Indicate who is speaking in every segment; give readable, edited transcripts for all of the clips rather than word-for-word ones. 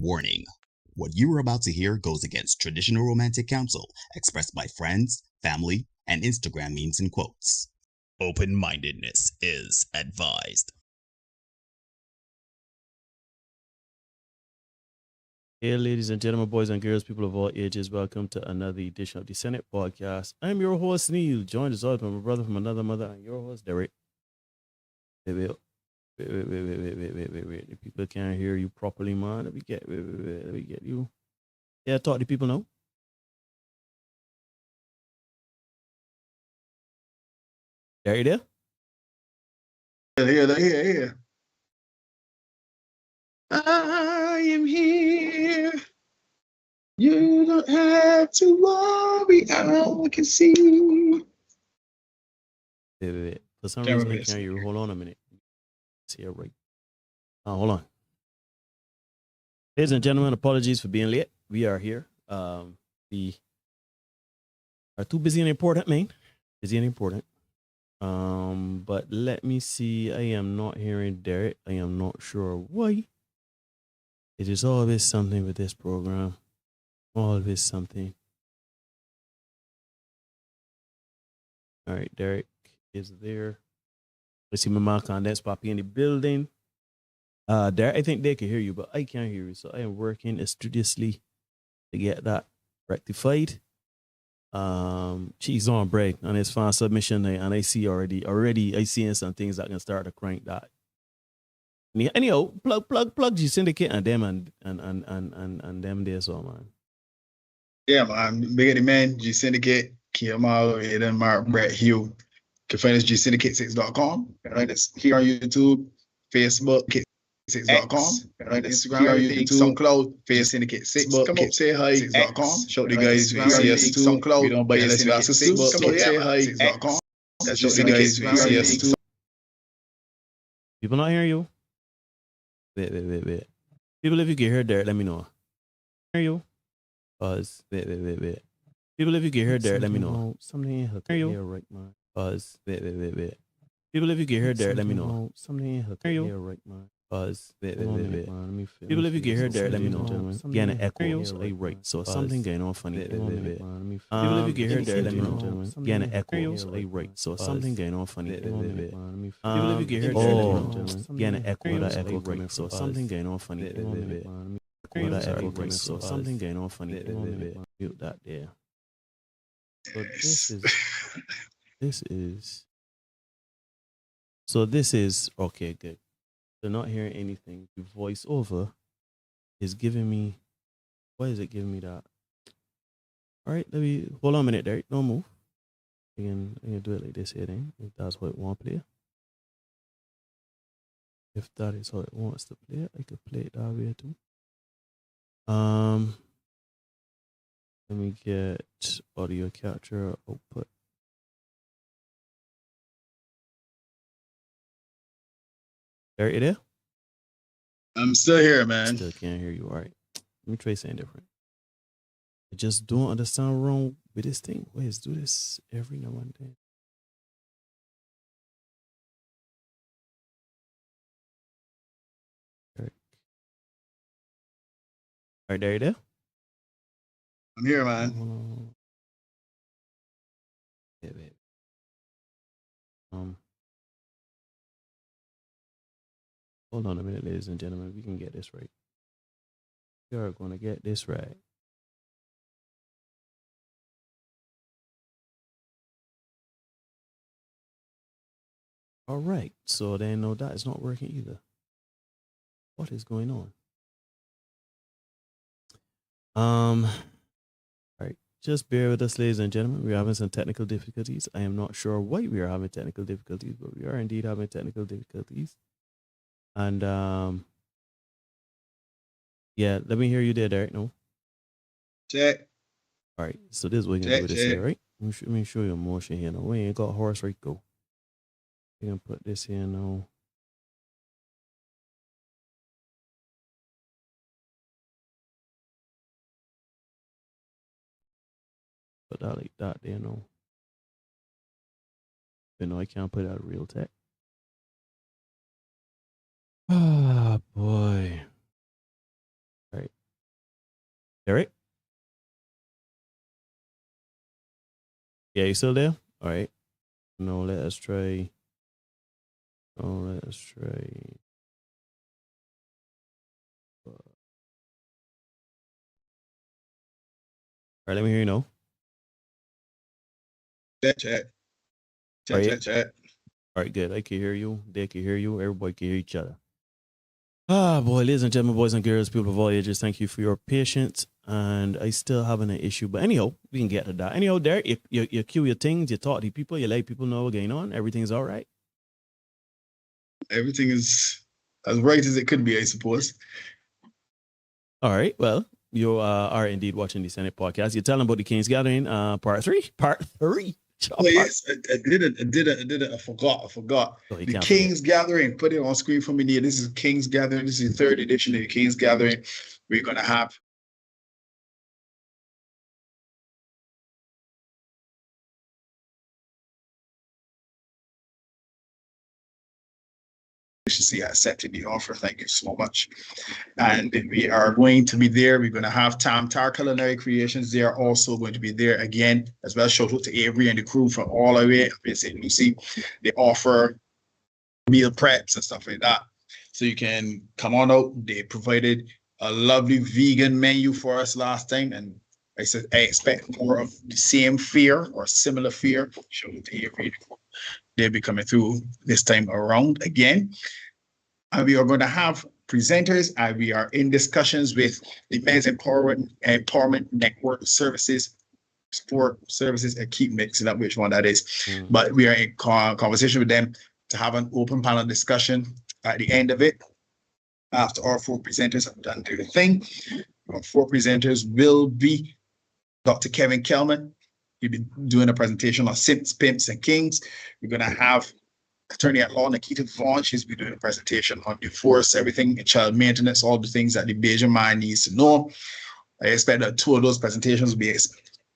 Speaker 1: Warning. What you are about to hear goes against traditional romantic counsel expressed by friends, family, and Instagram memes and quotes. Open-mindedness is advised.
Speaker 2: Hey, ladies and gentlemen, boys and girls, people of all ages, welcome to another edition of the Senate Podcast. I'm your host, Neil, joined as always by my brother from another mother, and your host, Derek. Wait. The people can't hear you properly, man. Let me get you. Yeah, talk to people now. There you there?
Speaker 3: Here. I am here. You don't have to worry. I can see.
Speaker 2: Wait. For some reason, I can't hear you. Hold on a minute. See it right. Hold on. Ladies and gentlemen, apologies for being late. We are here. We are too busy and important, man. Busy and important. But let me see. I am not hearing Derek. I am not sure why. It is always something with this program. Always something. All right, Derek is there. Let's see my mark on that's Poppy in the building. Derek, I think they can hear you, but I can't hear you. So I am working assiduously to get that rectified. She's on break on his fan submission, and I see already I seeing some things that can start to crank that. Anyhow, plug G-Syndicate and them and them there, so man.
Speaker 3: Yeah, man. Big man, G-Syndicate, Kiamal, Aiden, Mark, Brett, Hugh. You can find us G-Syndicate6.com. Right, it's here on YouTube, Facebook, Syndicate6.com. Right, Instagram, here on YouTube, SoundCloud, Facebook, Syndicate6. Come up, say hi, 6.com. Show the guys we see us too. SoundCloud, we don't buy unless we ask us to. Come up, say hi, 6.com. That's just the guys we see us too.
Speaker 2: People not hear you? Wait. People, if you can hear Derek, let me know. Hear you? Pause. Wait. People, if you can hear Derek, let me know. Something hear you? Right, man. Pause. Wait. People, if you can hear Derek, let me know. Something hear you? Right, man. Pause. Wait. People, if you can hear Derek, let me know, gentlemen. Getting an echo, so right. So something going on funny. Wait. People, if you can hear Derek, let me know, gentlemen. Getting an echo, so right. So something going on funny. People, if you can hear Derek, let me know, gentlemen. Getting an echo, that echo right. So something going on funny. That echo right. So something going on funny. Mute that there. So this is okay, good. So not hearing anything. The voiceover is giving me, why is it giving me that? All right, let me hold on a minute, Derek. Don't move. I can do it like this here then, if that's what it wants to play. If that is how it wants to play, I could play it that way too. Let me get audio capture output. Derek, you there?
Speaker 3: I'm still here, man.
Speaker 2: Still can't hear you. All right. Let me try something different. I just don't understand wrong with this thing. Let's do this every now and then. All right, there you there?
Speaker 3: I'm here, man.
Speaker 2: Wait. Hold on a minute, ladies and gentlemen. We can get this right. We are going to get this right. All right. So then, no, that is not working either. What is going on? All right. Just bear with us, ladies and gentlemen. We're having some technical difficulties. I am not sure why we are having technical difficulties, but we are indeed having technical difficulties. And yeah, let me hear you there, Derek. No.
Speaker 3: Check.
Speaker 2: All right. So this is what we're gonna do with this here, right? Let me show you a motion here. No, we ain't got horse right go. We're gonna put this here now. Put that like that there, no. You know, I can't put out real tech. Ah, boy. All right. Derek? Yeah, you still there? All right. No, let us try. Oh, let us try. All right, let me hear you now.
Speaker 3: Chat.
Speaker 2: All right.
Speaker 3: Chat.
Speaker 2: All right, good. I can hear you. They can hear you. Everybody can hear each other. Ah, boy, ladies and gentlemen, boys and girls, people of all ages, thank you for your patience. And I still having an issue, but anyhow, we can get to that. Anyhow, Derek, you cue your things, you talk to people, you let people know what's going on. Everything's all right.
Speaker 3: Everything is as right as it could be, I suppose.
Speaker 2: All right. Well, you are indeed watching the Senate podcast. You're telling about the King's Gathering, part three.
Speaker 3: Oh, yes, I did it. I forgot.
Speaker 2: Oh, you
Speaker 3: The
Speaker 2: can't
Speaker 3: King's Gathering. Put it on screen for me there. This is King's Gathering. This is the third edition of the King's Gathering. We're gonna have see I accepted the offer. Thank you so much. And we are going to be there. We're going to have Tam Tar Culinary Creations. They are also going to be there again, as well. Shout out to Avery and the crew from all the way up in St. Lucie. They offer meal preps and stuff like that. So you can come on out. They provided a lovely vegan menu for us last time. And I said, I expect more of the same fare or similar fare. Shout out to Avery. They'll be coming through this time around again. And we are going to have presenters, and we are in discussions with the Men's Empowerment Network Services, Sport Services. I keep mixing up which one that is. But we are in conversation with them to have an open panel discussion at the end of it. After our four presenters have done their thing, our four presenters will be Dr. Kevin Kelman. He'll be doing a presentation on Simps, Pimps, and Kings. We're going to have attorney at law Nikita Vaughn. She's been doing a presentation on divorce, everything, child maintenance, all the things that the Bajan mind needs to know. I expect that two of those presentations will be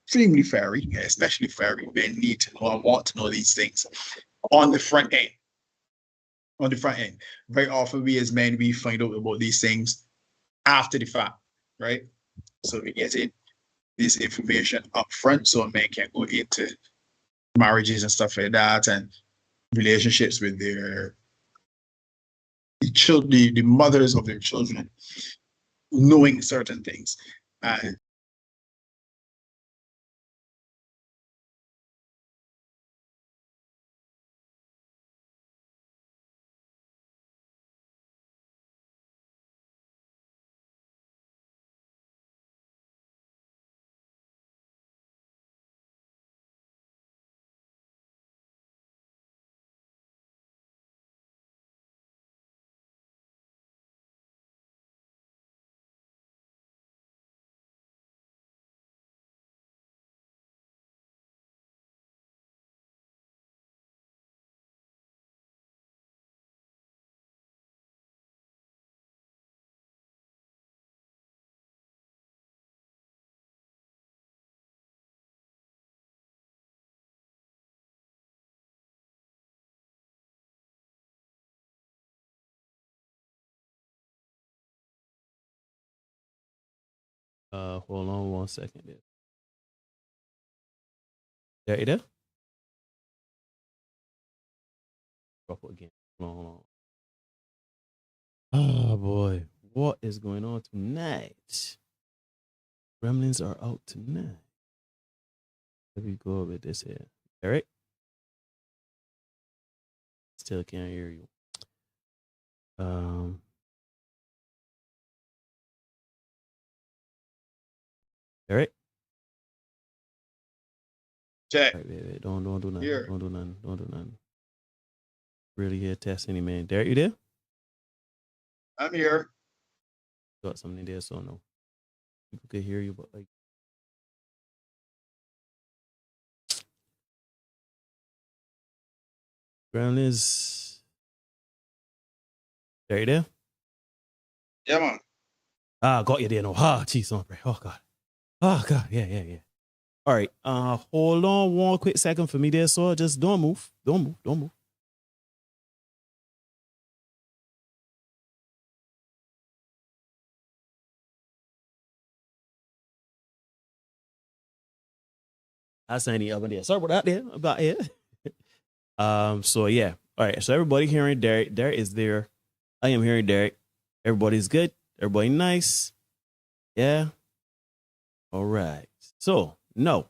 Speaker 3: extremely fiery, especially fiery. They need to know and want to know these things on the front end. On the front end, very often we as men, we find out about these things after the fact, right? So we get this information up front so a man can go into marriages and stuff like that and relationships with their children, the mothers of their children, knowing certain things.
Speaker 2: Hold on 1 second there. There, you there? Drop it again. Hold on. Oh boy, what is going on tonight? Gremlins are out tonight. Let me go with this here. Eric? Still can't hear you. Eric?
Speaker 3: Check.
Speaker 2: Wait. Don't do nothing.
Speaker 3: Here.
Speaker 2: Don't do nothing. Really here test any man. Derek, you there?
Speaker 3: I'm here.
Speaker 2: Got something there, so no. People can hear you, but like Gremlins. There you there?
Speaker 3: Yeah, man.
Speaker 2: Got you there. No. Jeez, oh, oh God. Oh God. Yeah. All right. Hold on 1 quick second for me there, so just don't move. Don't move. I say any other there. Sorry about that there. About it. So yeah. All right. So everybody hearing Derek. Derek is there. I am hearing Derek. Everybody's good. Everybody nice. Yeah. All right. So no,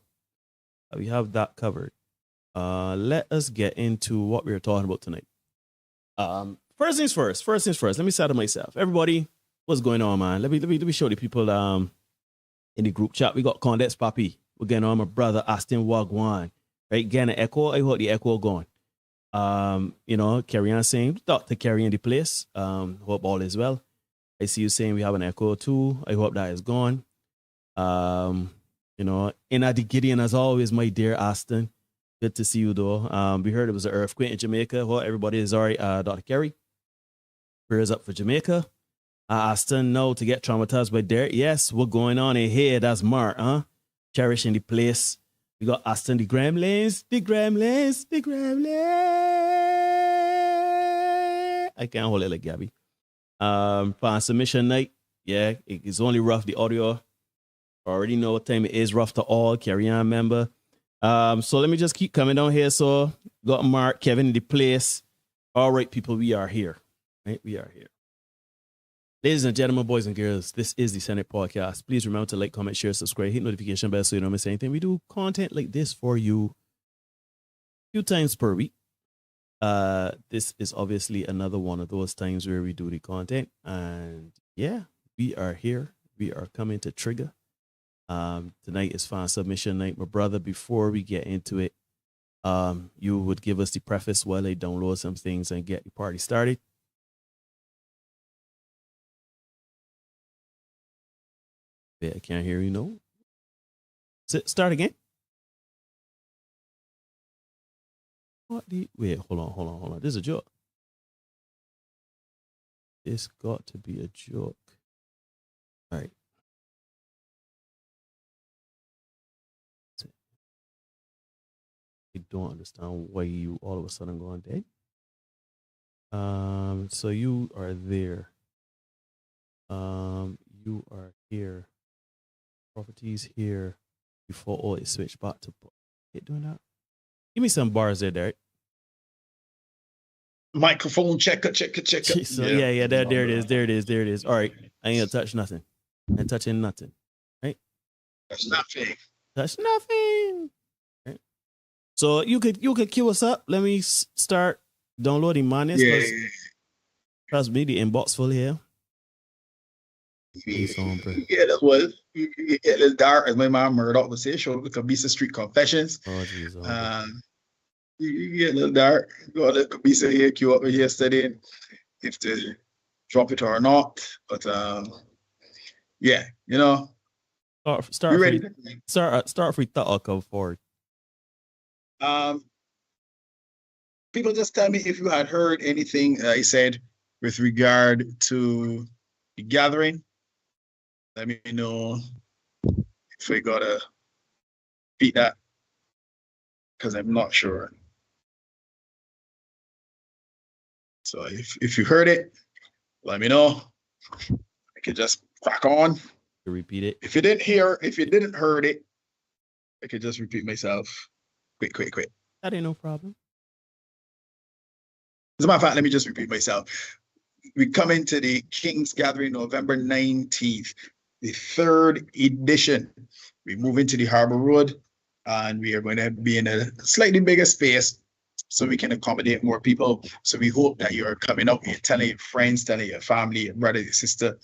Speaker 2: we have that covered. Let us get into what we were talking about tonight. First things first. Let me start myself. Everybody, what's going on, man? Let me show the people in the group chat. We got Condex Papi. We're getting on my brother Austin Wagwan. Right, getting an echo. I hope the echo gone. Carry on saying Dr. Carry in the place. Hope all is well. I see you saying we have an echo too. I hope that is gone. In the Gideon as always, my dear Austin. Good to see you though. We heard it was an earthquake in Jamaica. Well, everybody is all right. Dr. Carey, prayers up for Jamaica. Austin, no, to get traumatized by Derek. Yes, what's going on in here? That's Mark, huh? Cherishing the place. We got Austin, the Gremlins. I can't hold it like Gabby. For submission night, yeah, it's only rough. The audio, already know what time it is. Rough to all. Carry on, member. So let me just keep coming down here. So got Mark, Kevin in the place. All right, people, we are here. Right, we are here. Ladies and gentlemen, boys and girls, this is the Senate Podcast. Please remember to like, comment, share, subscribe, hit notification bell so you don't miss anything. We do content like this for you a few times per week. This is obviously another one of those times where we do the content. And yeah, we are here. We are coming to trigger. Tonight is fan submission night. My brother, before we get into it, you would give us the preface while I download some things and get the party started. Yeah, I can't hear you, no. Start again. Wait, hold on. This is a joke. This got to be a joke. All right. I don't understand why you all of a sudden going dead. So you are there. You are here. Properties here. Before all it switched back to it doing that. Give me some bars there, Derek.
Speaker 3: Microphone checker.
Speaker 2: So yeah, there it is. All right. I ain't gonna touch nothing. I ain't touching nothing. Right?
Speaker 3: Touch nothing.
Speaker 2: Right. So you could cue us up. Let me start downloading mine.
Speaker 3: Yeah.
Speaker 2: Trust me, the inbox full here.
Speaker 3: Yeah, that was it's dark, as my mom Murdoch would say. Show the Kabisa Street Confessions.
Speaker 2: Oh, geez,
Speaker 3: you get a little dark. Got the Kabisa here queue up yesterday, if to drop it or not. But yeah,
Speaker 2: start
Speaker 3: you ready?
Speaker 2: Start free thought. I'll come forward.
Speaker 3: People just tell me if you had heard anything I said with regard to the gathering. Let me know if we gotta beat that, because I'm not sure. So if you heard it, let me know. I can just crack on.
Speaker 2: To repeat it.
Speaker 3: If you didn't heard it, I could just repeat myself. Quick.
Speaker 2: That ain't no problem.
Speaker 3: As a matter of fact, let me just repeat myself. We come into the King's Gathering November 19th, the 3rd edition. We move into the Harbor Road, and we are going to be in a slightly bigger space so we can accommodate more people. So we hope that you're coming up, you're telling your friends, telling your family, your brother, your sister,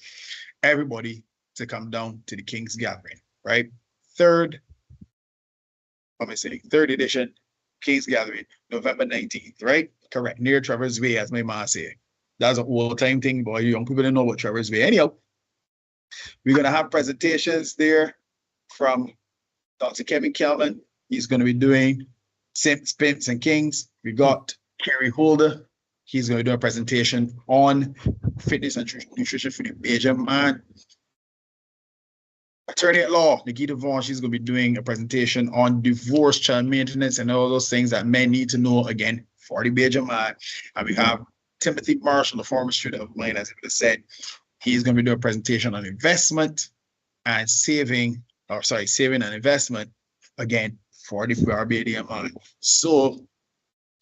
Speaker 3: everybody to come down to the King's Gathering, right? 3rd edition, King's Gathering, November 19th, right? Correct, near Trevor's Way, as my mom said. That's an old-time thing, boy. Young people don't know what Trevor's Way. Anyhow, we're going to have presentations there from Dr. Kevin Kelvin. He's going to be doing Simps, Pimps, and Kings. We got Kerry Holder. He's going to do a presentation on fitness and nutrition for the major man. Attorney at law, Nikita Vaughn, she's going to be doing a presentation on divorce, child maintenance, and all those things that men need to know, again, for the major man. And we have Timothy Marshall, the former student of mine, as I said. He's going to be doing a presentation on investment and saving and investment, again, for the Barbadian man. So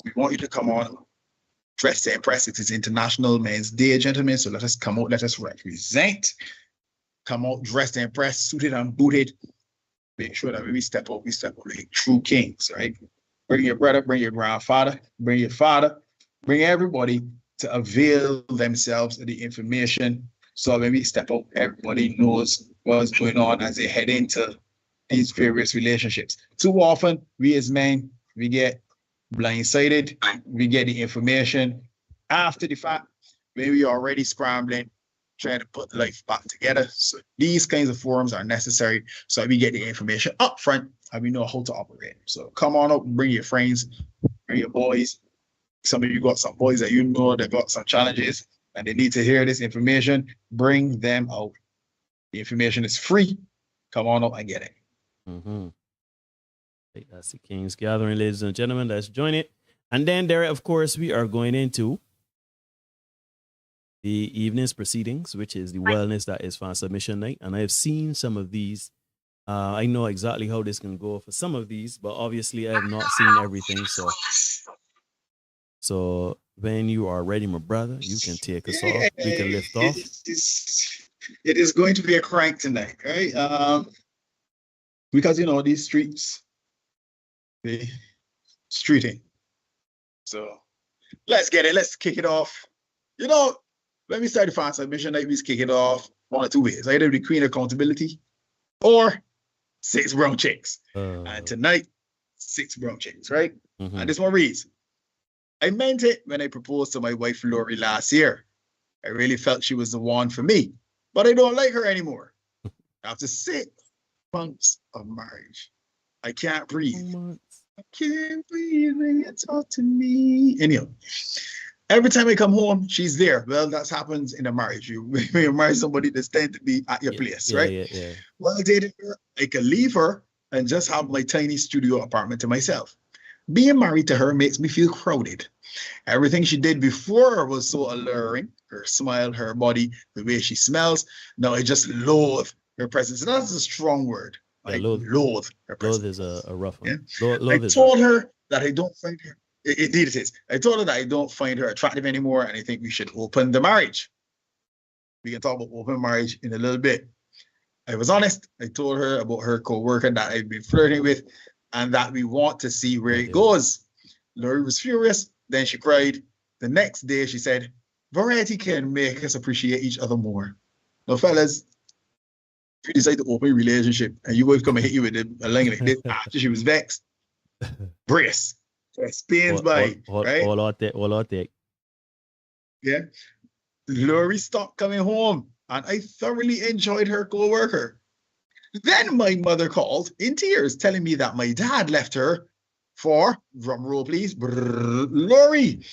Speaker 3: we want you to come on, dress to impress. It is International Men's Day, gentlemen. So let us come out, let us represent. Come out, dressed to impress, suited and booted. Make sure that when we step up like true kings, right? Bring your brother, bring your grandfather, bring your father, bring everybody to avail themselves of the information. So when we step up, everybody knows what's going on as they head into these various relationships. Too often, we as men, we get blindsided. We get the information after the fact, when we are already scrambling, trying to put life back together. So these kinds of forums are necessary so that we get the information up front and we know how to operate. So come on up, bring your friends, bring your boys. Some of you got some boys that you know that got some challenges and they need to hear this information. Bring them out. The information is free. Come on up and get it.
Speaker 2: Mm-hmm. That's the King's Gathering, ladies and gentlemen. Let's join it. And then there, of course, we are going into the evening's proceedings, which is the wellness that is fan submission night. And I have seen some of these. I know exactly how this can go for some of these, but obviously I have not seen everything. So when you are ready, my brother, you can take us off. We can lift off.
Speaker 3: It is going to be a crank tonight, right? Because, you know, these streets, the streeting. So let's get it. Let's kick it off. You know, when we start the fan submission night, we kick it off one of two ways. Either the Queen Accountability or 6 brown chicks. And tonight, 6 brown chicks, right?
Speaker 2: Mm-hmm.
Speaker 3: And this one reads, I meant it when I proposed to my wife, Lori, last year. I really felt she was the one for me, but I don't like her anymore. After 6 months of marriage, I can't breathe. I can't breathe when you talk to me. Anyhow, every time I come home, she's there. Well, that happens in a marriage. When you marry somebody, that's tend to be at your place, right?
Speaker 2: Yeah.
Speaker 3: While dating her, I can leave her and just have my tiny studio apartment to myself. Being married to her makes me feel crowded. Everything she did before was so alluring. Her smile, her body, the way she smells. Now I just loathe her presence. And that's a strong word.
Speaker 2: Yeah,
Speaker 3: loathe her presence.
Speaker 2: Loathe is a rough one.
Speaker 3: Yeah?
Speaker 2: I
Speaker 3: told her that I don't find her. Indeed it is. I told her that I don't find her attractive anymore and I think we should open the marriage. We can talk about open marriage in a little bit. I was honest. I told her about her co-worker that I've been flirting with and that we want to see where it goes. Lori was furious. Then she cried. The next day she said, variety can make us appreciate each other more. Now, fellas, if you decide to open a relationship and your wife come and hit you with a line like this after she was vexed, brace. Pains by, right?
Speaker 2: All out there.
Speaker 3: Yeah. Lori stopped coming home and I thoroughly enjoyed her co-worker. Then my mother called in tears telling me that my dad left her for, drum roll please, Lori.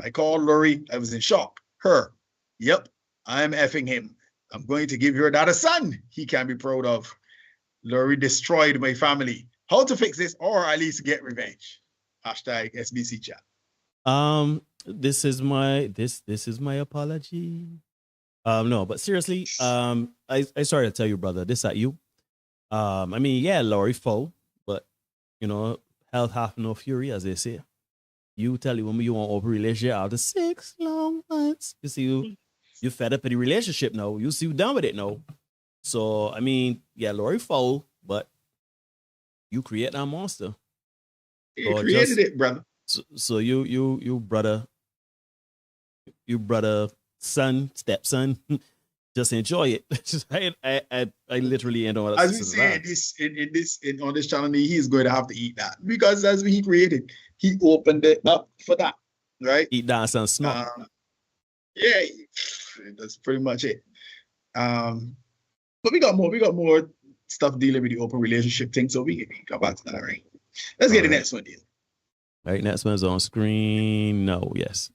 Speaker 3: I called Lori. I was in shock. Her. Yep, I'm effing him. I'm going to give your dad a son he can be proud of. Lori destroyed my family. How to fix this or at least get revenge? Hashtag SBC chat.
Speaker 2: This is my apology. No, but seriously, I sorry to tell you, brother, this at you. I mean, yeah, Lori foul, but you know, health hath no fury, as they say. You tell you when you want open relationship after 6 long months. You see, you fed up with the relationship now. You see you done with it now. So I mean, yeah, Lori foul, but you create that monster.
Speaker 3: You created it, brother.
Speaker 2: So you brother, son, stepson, just enjoy it. I literally end on.
Speaker 3: As we say on this channel, he's going to have to eat that because that's what he created. He opened it up for that, right?
Speaker 2: Eat that and snort.
Speaker 3: Yeah, that's pretty much it. But we got more stuff dealing with the open relationship thing, so we can come back to that, right? Let's get the next one, deal.
Speaker 2: All right, next one's on screen. No, yes.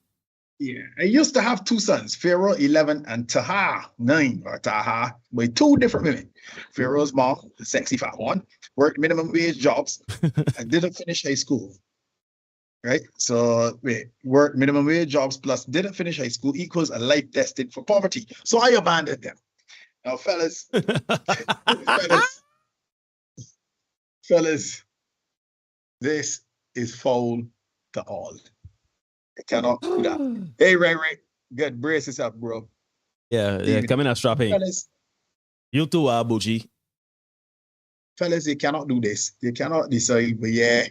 Speaker 3: Yeah, I used to have 2 sons, Pharaoh 11 and Taha 9, or Taha, by 2 different women. Pharaoh's mom, the sexy fat one, worked minimum wage jobs and didn't finish high school. Right? So worked minimum wage jobs plus didn't finish high school equals a life destined for poverty. So I abandoned them. Now, fellas, This is foul to all. I cannot do that. Hey, Ray, good brace yourself, bro.
Speaker 2: Yeah, coming out strapping.
Speaker 3: Fellas,
Speaker 2: You too, Abuji.
Speaker 3: Fellas, you cannot do this. You cannot decide, but yeah.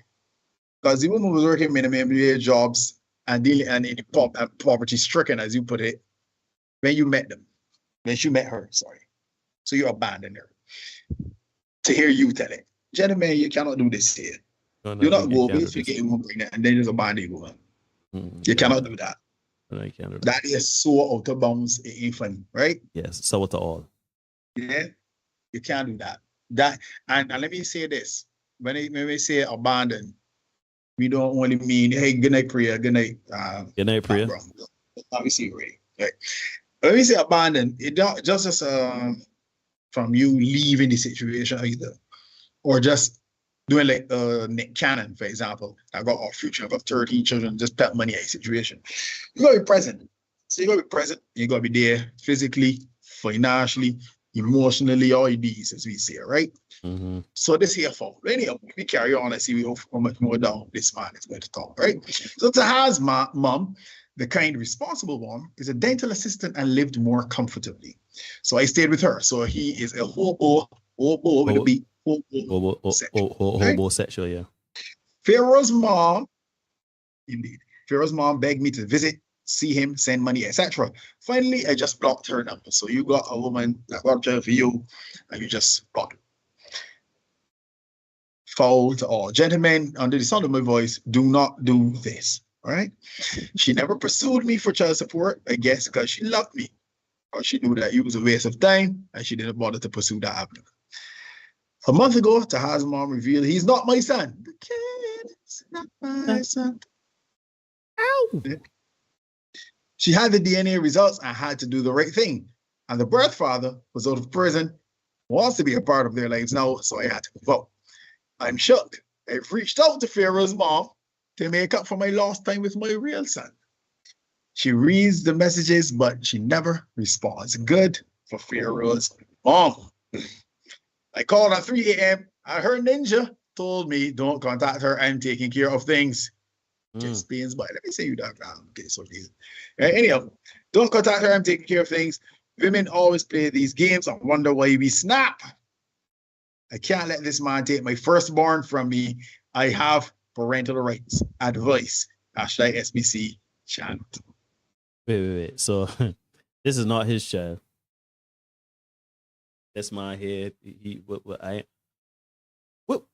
Speaker 3: Because the woman was working minimum jobs and dealing and in poverty stricken, as you put it, when you met them. When you met her, sorry. So you abandoned her. To hear you tell it. Gentlemen, you cannot do this here.
Speaker 2: No,
Speaker 3: You're not go if you get woman pregnant and then just abandon you, woman. You cannot do that.
Speaker 2: No, you can't do that.
Speaker 3: That is so out of bounds, it ain't funny, right?
Speaker 2: Yes, so to all.
Speaker 3: Yeah, you can't do that. And let me say this: when we say abandon, we don't only mean hey, good night, Priya, good night.
Speaker 2: Good night, Priya.
Speaker 3: Let me see, Ray. Right. When we say abandon, it don't just as from you leaving the situation either, or just doing like Nick Cannon, for example. I got our future, I got 13 children, just pet money at a situation. You gotta be present. So you gotta be present, you gotta be there physically, financially, emotionally, all these, as we say, right?
Speaker 2: Mm-hmm.
Speaker 3: So this here for anyhow, we carry on and see how much more down this man is going to talk, right? So Tahaz's mom, the kind responsible one, is a dental assistant and lived more comfortably. So I stayed with her. So he is a hobo with a beat.
Speaker 2: Homosexual, yeah.
Speaker 3: Pharaoh's mom, indeed. Pharaoh's mom begged me to visit, see him, send money, etc. Finally, I just blocked her number. So you got a woman that got a job for you, and you just blocked her. Foul to all. Gentlemen, under the sound of my voice, do not do this. All right? She never pursued me for child support, I guess, because she loved me. Or she knew that it was a waste of time, and she didn't bother to pursue that avenue. A month ago, Tahaz's mom revealed he's not my son. The kid is not my son.
Speaker 2: Ow!
Speaker 3: She had the DNA results and had to do the right thing. And the birth father was out of prison, wants to be a part of their lives now, so I had to vote. I'm shocked. I've reached out to Pharaoh's mom to make up for my lost time with my real son. She reads the messages, but she never responds. Good for Pharaoh's mom. I called at 3 a.m. and her ninja told me, don't contact her. I'm taking care of things. Just pains by. Let me say you that. Okay, so anyhow, don't contact her. I'm taking care of things. Women always play these games and wonder why we snap. I can't let this man take my firstborn from me. I have parental rights. Advice. #SBC chant.
Speaker 2: Wait. So this is not his child. That's my head. What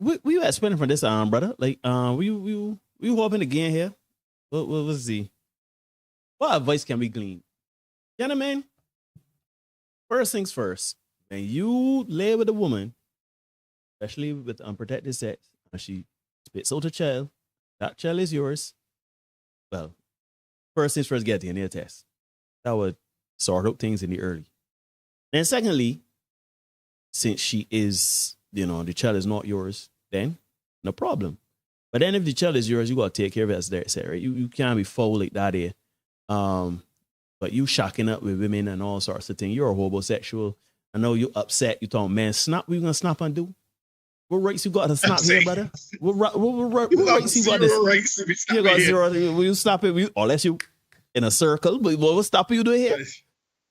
Speaker 2: you at spending for this brother? Like we hoping again here. What was the what advice can we glean? Gentlemen, first things first, when you lay with a woman, especially with unprotected sex, and she spits out a child, that child is yours. Well, first things first, get the DNA test. That would sort out things in the early. And secondly, since she is, the child is not yours, then no problem. But then if the child is yours, you got to take care of it, as Derek said, right? You can't be foul like that here. But you shocking up with women and all sorts of things. You're a homosexual. I know you upset. You thought, man, snap, what you going to snap and do? What rights you got to snap here, brother? What rights you got to got zero. Will you stop it? Unless you in a circle, but what will stop you doing here?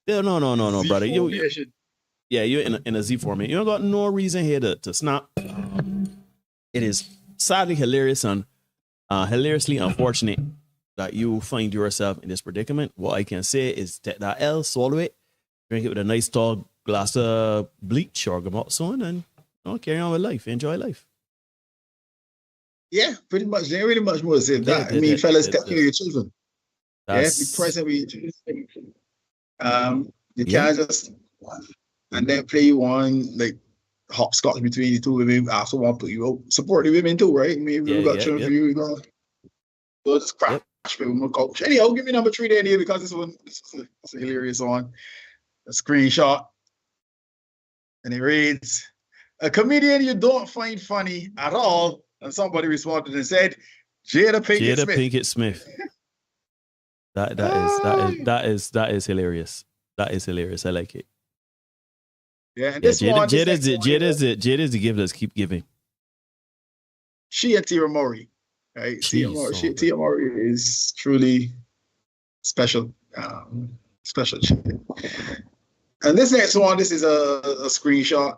Speaker 2: Yeah, no, brother. You're in a Z format. You don't got no reason here to snap. It is sadly hilarious and hilariously unfortunate that you find yourself in this predicament. What I can say is take that L, swallow it, drink it with a nice tall glass of bleach or Gamoxone, and carry on with life. Enjoy life.
Speaker 3: Yeah, pretty much. There ain't really much more to say than that. Fellas, take care of your children. Be present with your children. You can't just and then play you on like hopscotch between the two women after one put you out. Support the women too, right? Maybe we got children for you, you know. So just crash with my coach. Anyhow, give me number 3 there, Neil, because this is a hilarious one. A screenshot. And it reads, a comedian you don't find funny at all. And somebody responded and said, Jada Pinkett Smith.
Speaker 2: That is hilarious. That is hilarious. I like it.
Speaker 3: Yeah, and this
Speaker 2: Jada's the gift. Let's keep giving.
Speaker 3: she and Tia Mowry, right? Tia Mowry is truly special, special chick. And this next one, this is a screenshot.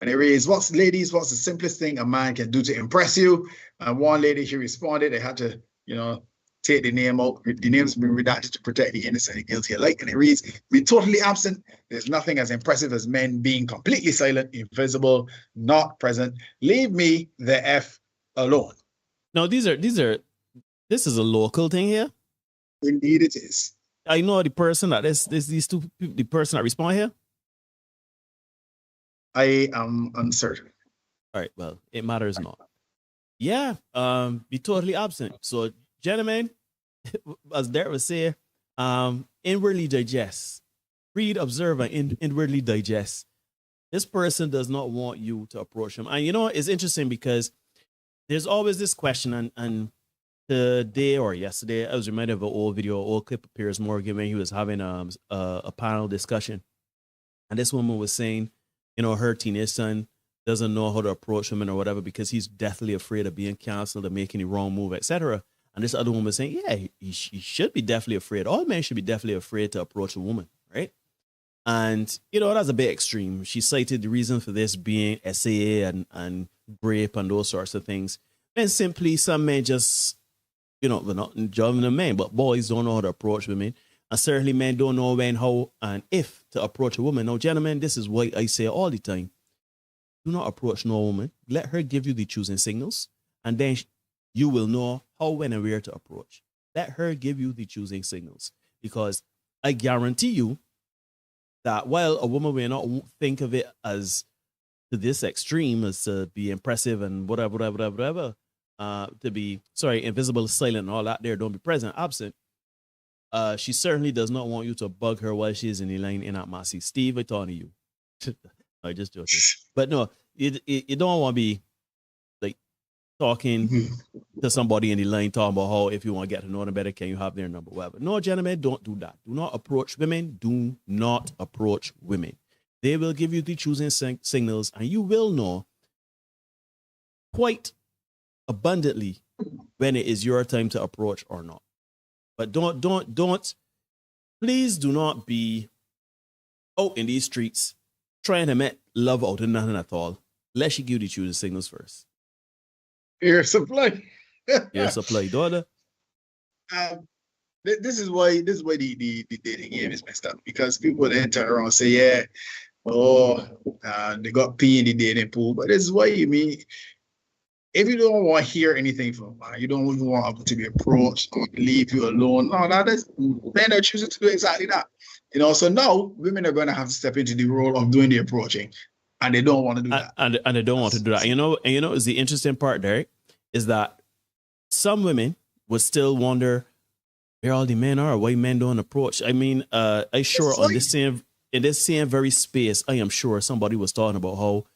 Speaker 3: And it reads, ladies, what's the simplest thing a man can do to impress you? And one lady, she responded, they had to, take the name out. The name's been redacted to protect the innocent and guilty alike. And it reads, be totally absent. There's nothing as impressive as men being completely silent, invisible, not present. Leave me the F alone.
Speaker 2: No, this is a local thing here.
Speaker 3: Indeed it is.
Speaker 2: I know the person that these two people, the person that respond here.
Speaker 3: I am uncertain.
Speaker 2: All right, well, it matters not. Yeah, be totally absent. So, gentlemen, as Derek was saying, inwardly digest. Read, observe, and inwardly digest. This person does not want you to approach him. And it's interesting because there's always this question, and today or yesterday, I was reminded of an old clip of Piers Morgan when he was having a panel discussion. And this woman was saying, her teenage son doesn't know how to approach women or whatever because he's deathly afraid of being canceled or making the wrong move, etc. And this other woman was saying, yeah, he should be deathly afraid. All men should be deathly afraid to approach a woman, right? And, that's a bit extreme. She cited the reason for this being SAA and rape and those sorts of things. And simply some men just, we're not judging the men, but boys don't know how to approach women. And certainly men don't know when, how, and if to approach a woman. Now, gentlemen, this is what I say all the time. Do not approach no woman. Let her give you the choosing signals. And then you will know how, when, and where to approach. Let her give you the choosing signals. Because I guarantee you that while a woman may not think of it as to this extreme, as to be impressive and whatever, to be, invisible, silent, and all that there, don't be present, absent, she certainly does not want you to bug her while she's in the line in at Massey. Steve, I talking to you. I just joking. But no, you don't want to be like talking to somebody in the line, talking about how if you want to get to know them better, can you have their number, whatever. No, gentlemen, don't do that. Do not approach women. Do not approach women. They will give you the choosing signals, and you will know quite abundantly when it is your time to approach or not. But please do not be out in these streets trying to make love out of nothing at all. Let she give you the choosing signals first.
Speaker 3: Air supply.
Speaker 2: Air supply, daughter.
Speaker 3: This is why the dating game is messed up, because people then turn around and say, they got pee in the dating pool. But this is what you mean. If you don't want to hear anything from her, you don't even want to be approached or leave you alone. No, men are choosing to do exactly that. So now women are going to have to step into the role of doing the approaching, and they don't want to do that.
Speaker 2: And they don't want to do that. Is the interesting part, Derek, is that some women would still wonder where all the men are, why men don't approach. I mean, in this same very space, I am sure somebody was talking about how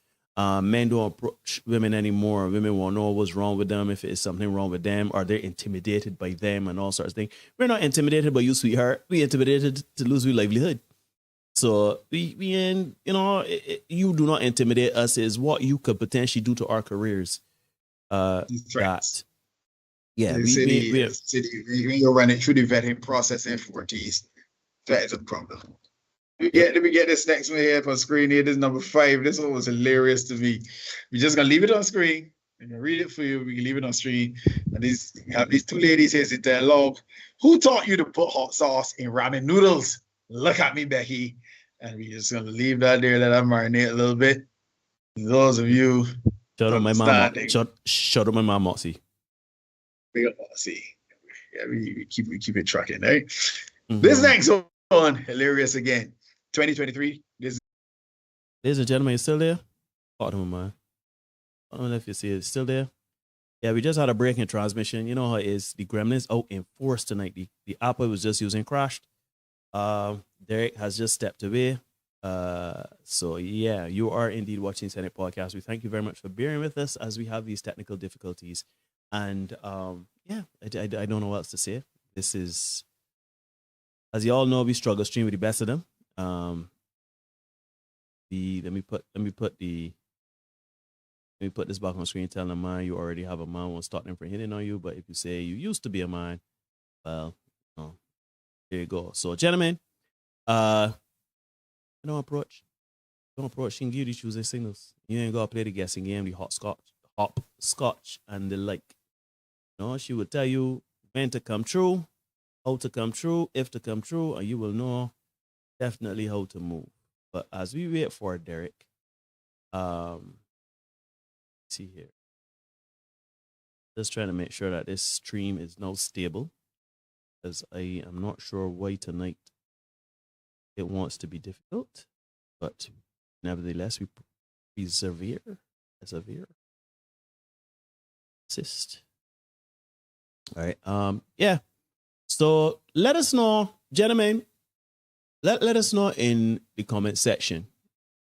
Speaker 2: men don't approach women anymore. Women won't know what's wrong with them, if it's something wrong with them, or they're intimidated by them and all sorts of things. We're not intimidated by you, sweetheart. We're intimidated to lose your livelihood. So you do not intimidate us, is what you could potentially do to our careers. When
Speaker 3: you're running through the vetting process in 40s, that is a problem. We get this next one here on screen here. This is number 5. This one was hilarious to me. We're just gonna leave it on screen. I'm gonna read it for you. We can leave it on screen. And we have these two ladies here sit there. Log, who taught you to put hot sauce in ramen noodles? Look at me, Becky. And we're just gonna leave that there. Let that marinate a little bit. Those of you,
Speaker 2: shout out my mama. Shout out my mama. See,
Speaker 3: big up, see. Yeah, we keep it tracking, right? Mm-hmm. This next one, hilarious again. 2023. Ladies
Speaker 2: and gentlemen, it's still there? Pardon me, man. I don't know if you see it. It's still there? Yeah, we just had a break in transmission. You know how it is. The Gremlins out in force tonight. The app I was just using crashed. Derek has just stepped away. So yeah, you are indeed watching Senate Podcast. We thank you very much for bearing with us as we have these technical difficulties. And I don't know what else to say. This is, as you all know, we struggle stream with the best of them. Let me put the Let me put this back on screen telling a man you already have a man won't start them from hitting on you. But if you say you used to be a man, well, there you go. So, gentlemen, don't approach. Don't approach. She can give you the choose and signals. You ain't got to play the guessing game, the hopscotch, and the like. She will tell you when to come true, how to come true, if to come true, and you will know definitely how to move. But as we wait for Derek, see here. Just trying to make sure that this stream is now stable, because I am not sure why tonight it wants to be difficult, but nevertheless we persevere. Assist. All right. Yeah. So let us know, gentlemen. Let us know in the comment section.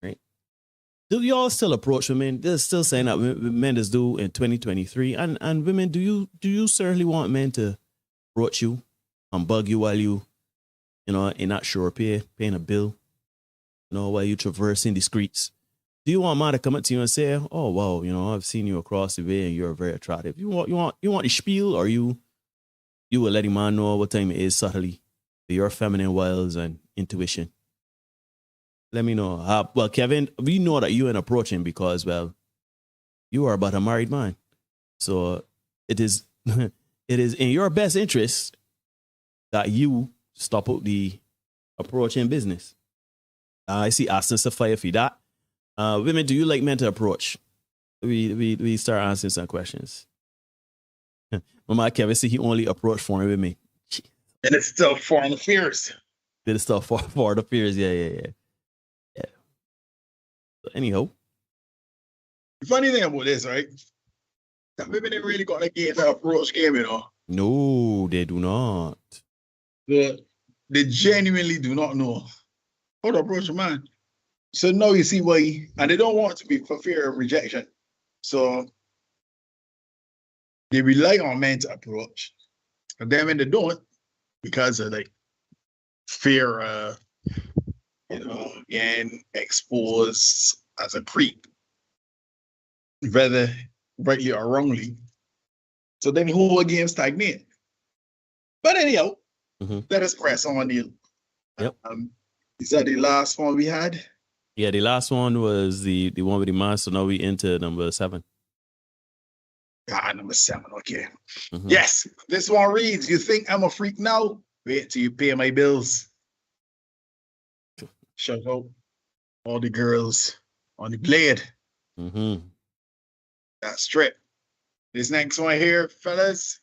Speaker 2: Right? Do y'all still approach women? They're still saying that men is do in 2023. And women, do you certainly want men to approach you and bug you while you in not sure paying a bill, while you traversing the streets? Do you want a man to come up to you and say, "Oh wow, I've seen you across the way and you're very attractive"? You want the spiel, or you will let the man know what time it is subtly, your feminine wiles and intuition? Let me know. Well, Kevin, we know that you ain't approaching because, well, you are but a married man, so it is it is in your best interest that you stop out the approaching business. I see Aston Sophia for that. Women, do you like men to approach? We start answering some questions. Mama Kevin see he only approached foreign women.
Speaker 3: And it's still foreign affairs.
Speaker 2: Did stuff for the fears. Yeah. So anyhow.
Speaker 3: The funny thing about this, right? That women ain't really got to get the approach game,
Speaker 2: No, they do not.
Speaker 3: They genuinely do not know how to approach a man. So now you see why, and they don't want to be for fear of rejection. So they rely on men to approach. And then when they don't, because of like fear of, getting exposed as a creep, whether rightly or wrongly. So then the whole game stagnate. But anyhow, let us press on, Neil.
Speaker 2: Yep.
Speaker 3: Is that the last one we had?
Speaker 2: Yeah, the last one was the one with the man. So now we into number 7.
Speaker 3: Number 7. Okay. Yes, this one reads: "You think I'm a freak now? Wait till you pay my bills." Shout out all the girls on the blade. That strip. This next one here, fellas,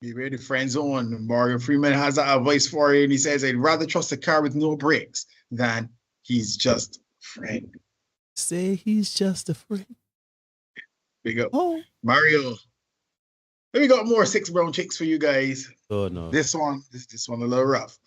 Speaker 3: be ready, friend zone. Mario Freeman has that advice for you, and he says, "I'd rather trust a car with no brakes than he's just a friend."
Speaker 2: Say he's just a friend.
Speaker 3: Big up. Oh. Mario. Then we got more 6 brown chicks for you guys.
Speaker 2: Oh no.
Speaker 3: This one a little rough.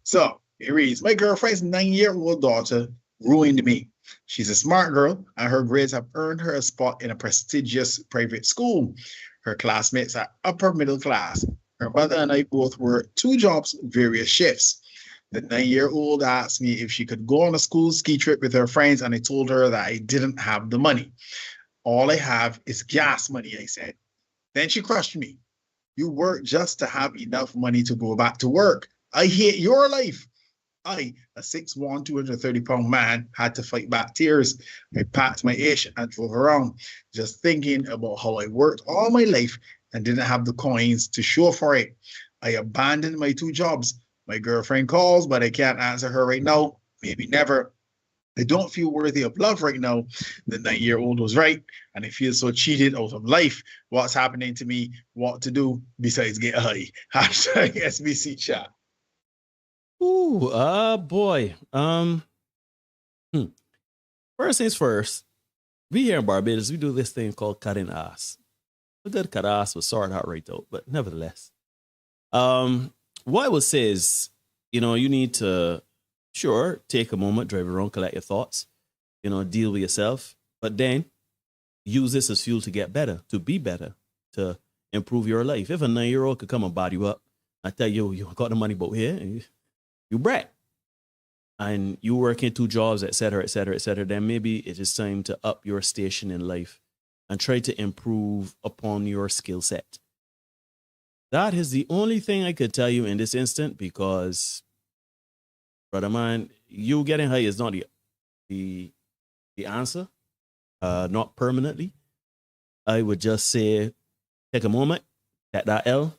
Speaker 3: So it reads: "My girlfriend's 9-year-old daughter ruined me. She's a smart girl, and her grades have earned her a spot in a prestigious private school. Her classmates are upper middle class. Her mother and I both work 2 jobs, various shifts. The 9-year-old asked me if she could go on a school ski trip with her friends, and I told her that I didn't have the money. All I have is gas money, I said. Then she crushed me. You work just to have enough money to go back to work. I hate your life. I, a 6'1", 230-pound man, had to fight back tears. I packed my ish and drove around, just thinking about how I worked all my life and didn't have the coins to show for it. I abandoned my 2 jobs. My girlfriend calls, but I can't answer her right now. Maybe never. I don't feel worthy of love right now." The 9-year-old was right, and I feel so cheated out of life. What's happening to me? What to do besides get high? Hashtag SBC chat.
Speaker 2: Ooh, boy. First things first, we here in Barbados, we do this thing called cutting ass. A good cut ass was sorted out right out, but nevertheless. What I would say is, you need to, sure, take a moment, drive around, collect your thoughts, deal with yourself, but then use this as fuel to get better, to be better, to improve your life. If a 9-year-old could come and body you up and tell you, you got the money about here, you brat, and you working 2 jobs, etc., then maybe it is time to up your station in life and try to improve upon your skill set. That is the only thing I could tell you in this instant, because, brother man, you getting high is not the answer, not permanently. I would just say, take a moment, take that L,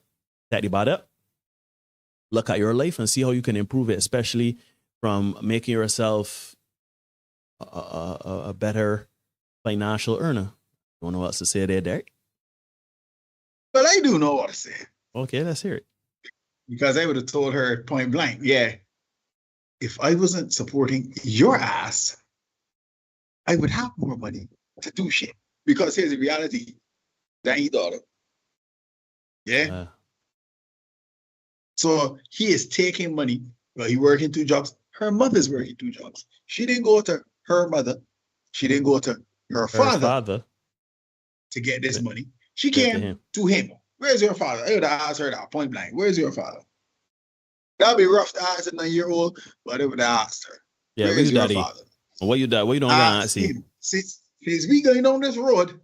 Speaker 2: take the bad up, look at your life and see how you can improve it, especially from making yourself a better financial earner. You don't know what else to say there, Derek?
Speaker 3: But I do know what to say.
Speaker 2: Okay, let's hear it.
Speaker 3: Because I would have told her point blank, yeah, if I wasn't supporting your ass, I would have more money to do shit. Because here's the reality, that ain't daughter. Yeah. So he is taking money, but he working 2 jobs. Her mother's working 2 jobs. She didn't go to her mother. She didn't go to her father to get this money. She came to him. Where's your father? I would have asked her that point blank. Where's your father? That'd be rough to ask a 9-year-old, but I would have asked her.
Speaker 2: Yeah,
Speaker 3: where's your father?
Speaker 2: What you don't want see?
Speaker 3: Since we going on this road,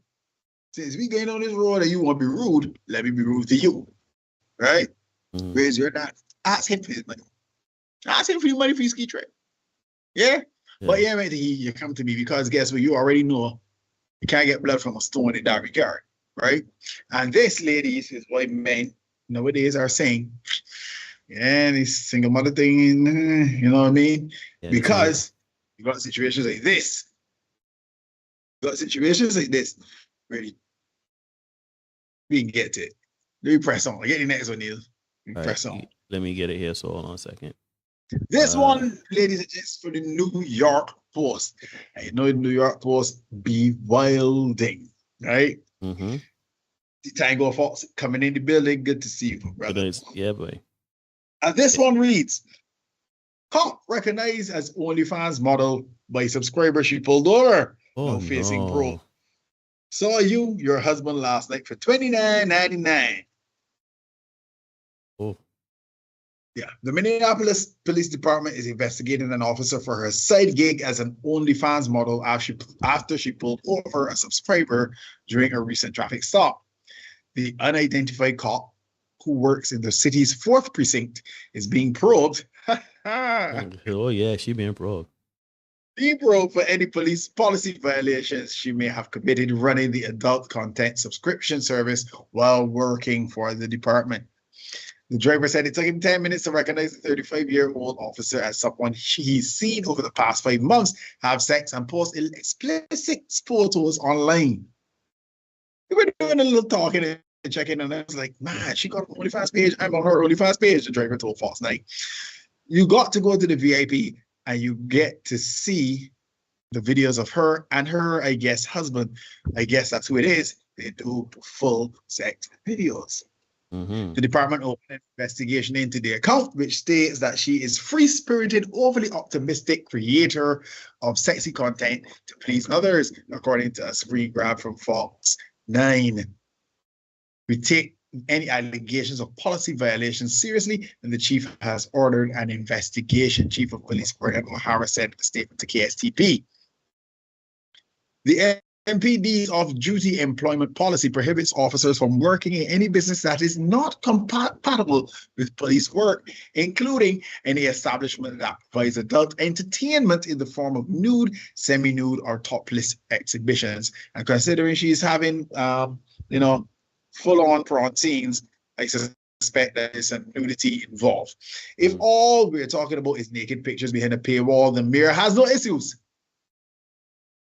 Speaker 3: and you want to be rude, let me be rude to you. Right? Where's your dad? Ask him for his money. Ask him for your money for your ski trip. Yeah? But yeah, man, you come to me because guess what? You already know you can't get blood from a stone in that regard. Right? And this, ladies, is why men nowadays are saying, yeah, this single mother thing, you know what I mean? Yeah, because you got situations like this. Ready? We can get to it. Let me press on. Get the next one, Neil. Press on.
Speaker 2: Let me get it here. So hold on a second.
Speaker 3: This one, ladies and gents, for the New York Post. And you know the New York Post be wilding, right?
Speaker 2: Mm-hmm.
Speaker 3: The Tango Fox coming in the building. Good to see you, brother.
Speaker 2: Yeah, boy.
Speaker 3: And this one reads, cop recognized as OnlyFans model by subscriber she pulled over. Now facing probe. Saw your husband last night for $29.99.
Speaker 2: Oh.
Speaker 3: Yeah. The Minneapolis Police Department is investigating an officer for her side gig as an OnlyFans model after she pulled over a subscriber during a recent traffic stop. The unidentified cop, who works in the city's 4th precinct, is being probed.
Speaker 2: Oh, yeah, she being probed.
Speaker 3: Being probed for any police policy violations she may have committed running the adult content subscription service while working for the department. The driver said it took him 10 minutes to recognize the 35-year-old officer as someone he's seen over the past 5 months have sex and post explicit photos online. We were doing a little talking and checking, and I was like, man, she got an OnlyFans page. I'm on her OnlyFans page, the driver told Fox Night. You got to go to the VIP and you get to see the videos of her and her, I guess, husband. I guess that's who it is. They do full sex videos.
Speaker 2: Mm-hmm.
Speaker 3: The department opened an investigation into the account, which states that she is free-spirited, overly optimistic creator of sexy content to please others, according to a screen grab from Fox 9. We take any allegations of policy violations seriously, and the chief has ordered an investigation. Chief of Police Bernard O'Hara said in a statement to KSTP. The MPD's off-duty employment policy prohibits officers from working in any business that is not compatible with police work, including any establishment that provides adult entertainment in the form of nude, semi-nude, or topless exhibitions. And considering she's having, full-on prawn scenes, I suspect that there's some nudity involved. If all we're talking about is naked pictures behind a paywall, the mirror has no issues.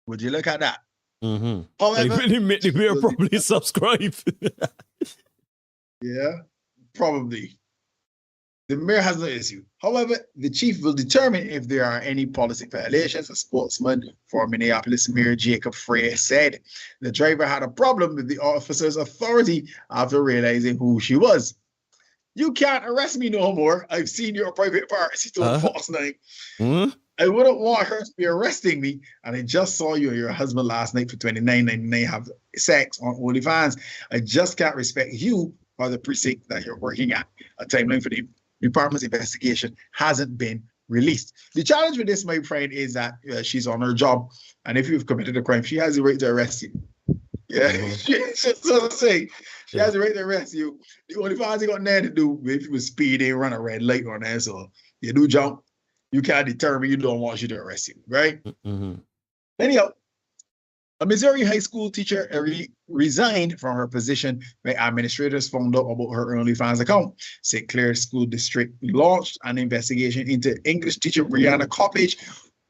Speaker 3: Would you look at that?
Speaker 2: Mm-hmm. However, the mirror probably subscribe.
Speaker 3: Yeah, probably. The mayor has no issue. However, the chief will determine if there are any policy violations. A spokesman for Minneapolis Mayor Jacob Frey said the driver had a problem with the officer's authority after realizing who she was. You can't arrest me no more. I've seen your private parts, he told Fox 9.
Speaker 2: Mm-hmm.
Speaker 3: I wouldn't want her to be arresting me, and I just saw you and your husband last night for $29.99 have sex on OnlyFans. I just can't respect you or the precinct that you're working at. A timeline for the department's investigation hasn't been released. The challenge with this, my friend, is that she's on her job, and if you've committed a crime, she has the right to arrest you. Yeah,
Speaker 2: Mhm.
Speaker 3: so say she
Speaker 2: Yeah.
Speaker 3: has the right to arrest you. The only thing you got nothing to do if you was speeding, run a red light on that, so you do jump, you can't determine you don't want you to arrest you, right?
Speaker 2: Mm-hmm.
Speaker 3: Anyhow, a Missouri high school teacher resigned from her position when administrators found out about her OnlyFans account. St. Clair School District launched an investigation into English teacher Brianna Coppage,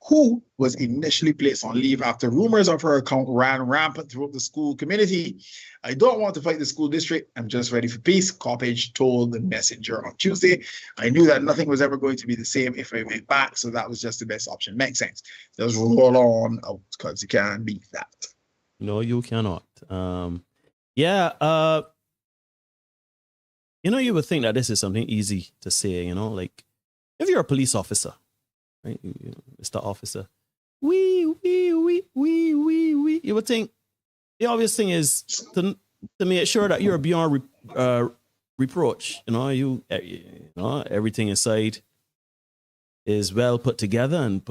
Speaker 3: who was initially placed on leave after rumors of her account ran rampant throughout the school community. I don't want to fight the school district. I'm just ready for peace, Coppage told the Messenger on Tuesday. I knew that nothing was ever going to be the same if I went back, so that was just the best option. Makes sense. Just roll on out because you can't beat that.
Speaker 2: No, you cannot. Yeah. You would think that this is something easy to say. Like if you're a police officer, right? Mr. Officer, we. You would think the obvious thing is to make sure that you're beyond reproach. Everything inside is well put together and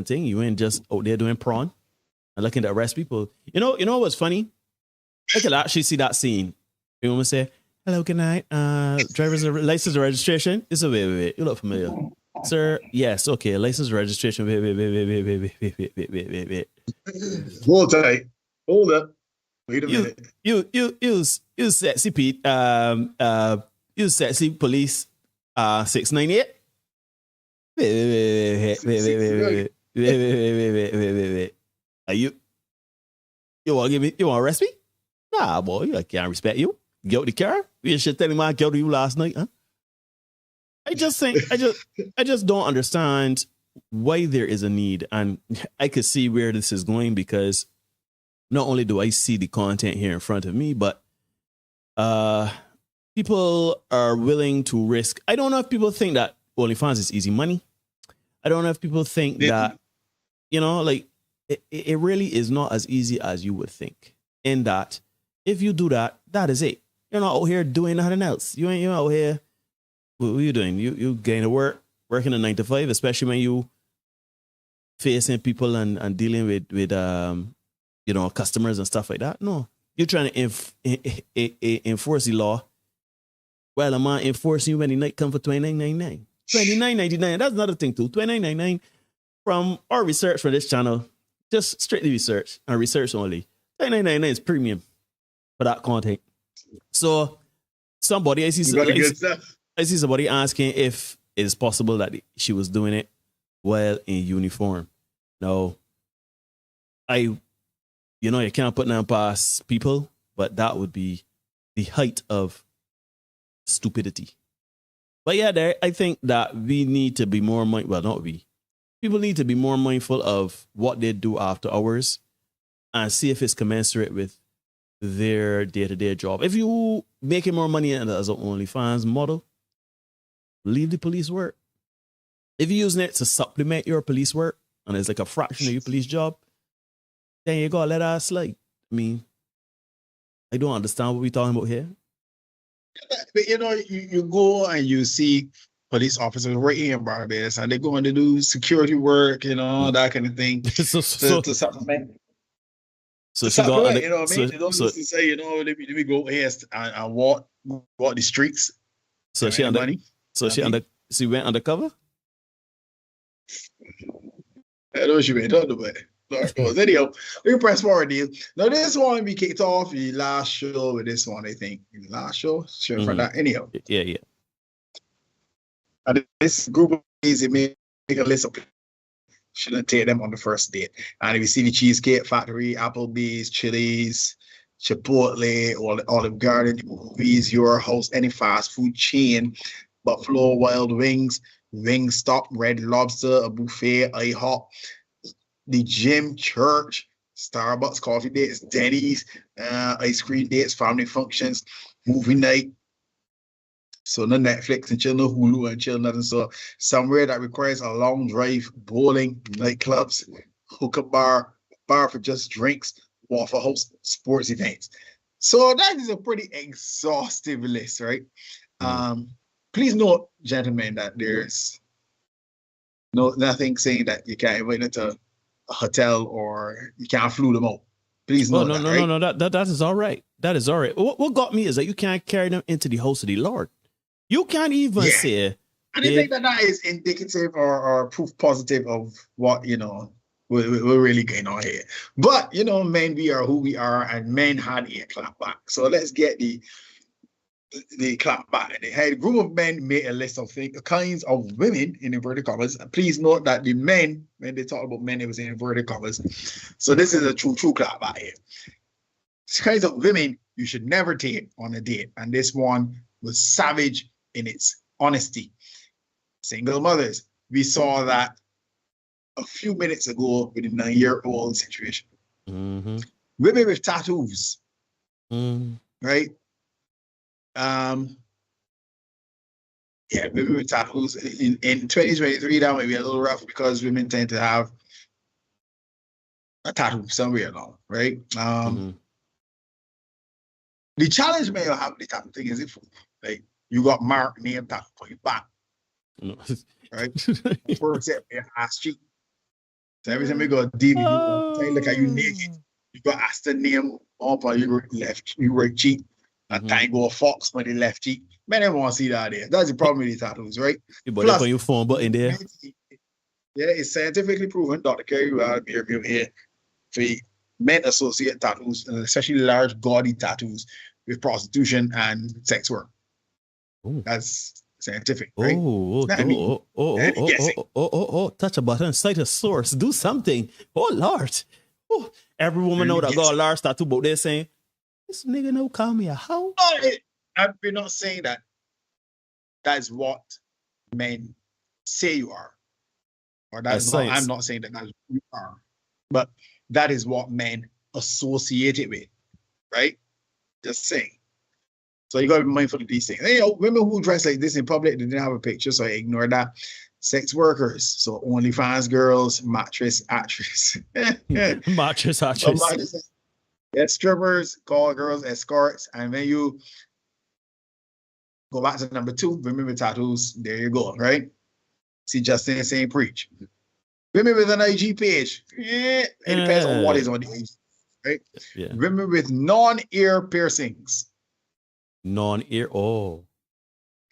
Speaker 2: thing. You ain't just out there doing prawn and looking to arrest people. You know what's funny? I could actually see that scene. You want to say, hello, good night. Driver's license registration. It's wait. You look familiar. Sir, yes, okay. License registration. Wait.
Speaker 3: Hold tight. Hold up. Wait a minute.
Speaker 2: You sexy Pete. You sexy police. 698. Wait. Are you want to give me? You want to arrest me? Nah, boy, I can't respect you. Get out the car. You should tell him I killed you last night, huh? I just don't understand why there is a need, and I could see where this is going because not only do I see the content here in front of me, but people are willing to risk. I don't know if people think that OnlyFans is easy money. I don't know if people think that, like it really is not as easy as you would think. In that, if you do that, that is it. You're not out here doing nothing else. You ain't out here. What are you doing? You going to working a 9 to 5, especially when you facing people and dealing with customers and stuff like that. No, you're trying to enforce the law. Well, I'm not enforcing you when the night come for $29.99. $29.99. That's another thing too. $29.99 from our research for this channel. Just strictly research and research only. $29.99 is premium for that content. So somebody I see somebody asking if it is possible that she was doing it while in uniform. No, you can't put that past people, but that would be the height of stupidity. But yeah, I think that we need to be more people need to be more mindful of what they do after hours and see if it's commensurate with their day-to-day job. If you making more money as an OnlyFans model, leave the police work. If you're using it to supplement your police work and it's like a fraction of your police job, then you gotta let that slide. I mean, I don't understand what we're talking about here.
Speaker 3: But you go and you see police officers right here in Barbados and they're going to do security work, that kind of thing. to supplement.
Speaker 2: So she got
Speaker 3: they don't just say, let me go here and walk the streets.
Speaker 2: So she went undercover?
Speaker 3: I know she went undercover. Anyhow, we press forward, deal. Now this one we kicked off the last show with this one, I think. The last show? Sure, for that. Anyhow.
Speaker 2: Yeah.
Speaker 3: And this group of easy make a list of shouldn't take them on the first date. And if you see the Cheesecake Factory, Applebee's, Chili's, Chipotle, Olive Garden, movies, Your House, any fast food chain, Buffalo Wild Wings, Wingstop, Red Lobster, a buffet, IHOP, the gym, church, Starbucks, coffee dates, Denny's, ice cream dates, family functions, movie night. So no Netflix and chill, no Hulu and chill, nothing. So somewhere that requires a long drive, bowling, nightclubs, hookah bar for just drinks, Waffle House, sports events. So that is a pretty exhaustive list, right? Please note, gentlemen, that there's nothing saying that you can't invite into a hotel or you can't flew them out. Please
Speaker 2: Oh,
Speaker 3: note
Speaker 2: no,
Speaker 3: that,
Speaker 2: no,
Speaker 3: right?
Speaker 2: no, no. That is all right. That is all right. What got me is that you can't carry them into the house of the Lord. You can't even
Speaker 3: Yeah.
Speaker 2: say,
Speaker 3: And I think that is indicative or proof positive of what, we're really going on here. But, men, we are who we are, and men had a clap back. So let's get the clap back. They had a group of men made a list of kinds of women in inverted commas. Please note that the men, when they talk about men, it was in inverted commas. So this is a true clap back here. Kinds of women you should never date on a date. And this one was savage in its honesty. Single mothers. We saw that a few minutes ago with a 9-year-old situation.
Speaker 2: mm-hmm.
Speaker 3: Women with tattoos, right? Women with tattoos. In 2023, that might be a little rough because women tend to have a tattoo somewhere along, right? The challenge may have the tattoo thing is if like you got mark name tattoo for your back.
Speaker 2: No.
Speaker 3: Right? For example, your ass cheek. So every time you go deep, you look at you naked, you got ask the name up on your right cheek, and Tango Fox on the left cheek. Man, I want to see that there. That's the problem with these tattoos, right?
Speaker 2: Plus, on your phone button there.
Speaker 3: Yeah, it's scientifically proven, Dr. Kerry, we have here, for men associate tattoos, especially large, gaudy tattoos, with prostitution and sex work. Ooh. That's scientific, right?
Speaker 2: Touch a button, cite a source, do something. Oh, Lord. Oh, every woman know that got a large tattoo, but they're saying, this nigga no call me a hoe.
Speaker 3: We're not saying that that's what men say you are. Or that's not, I'm not saying that that's what you are. But that is what men associate it with, right? Just saying. So you got to be mindful of these things. Women who dress like this in public, they didn't have a picture, so I ignore that. Sex workers, so OnlyFans girls, mattress actress.
Speaker 2: Mattress actress.
Speaker 3: Strippers, call girls, escorts, and then you go back to number 2, women with tattoos. There you go, right? See Justin saying preach. Women with an IG page. It depends on what is on the IG, right? Yeah. Women with non-ear piercings.
Speaker 2: Non-ear,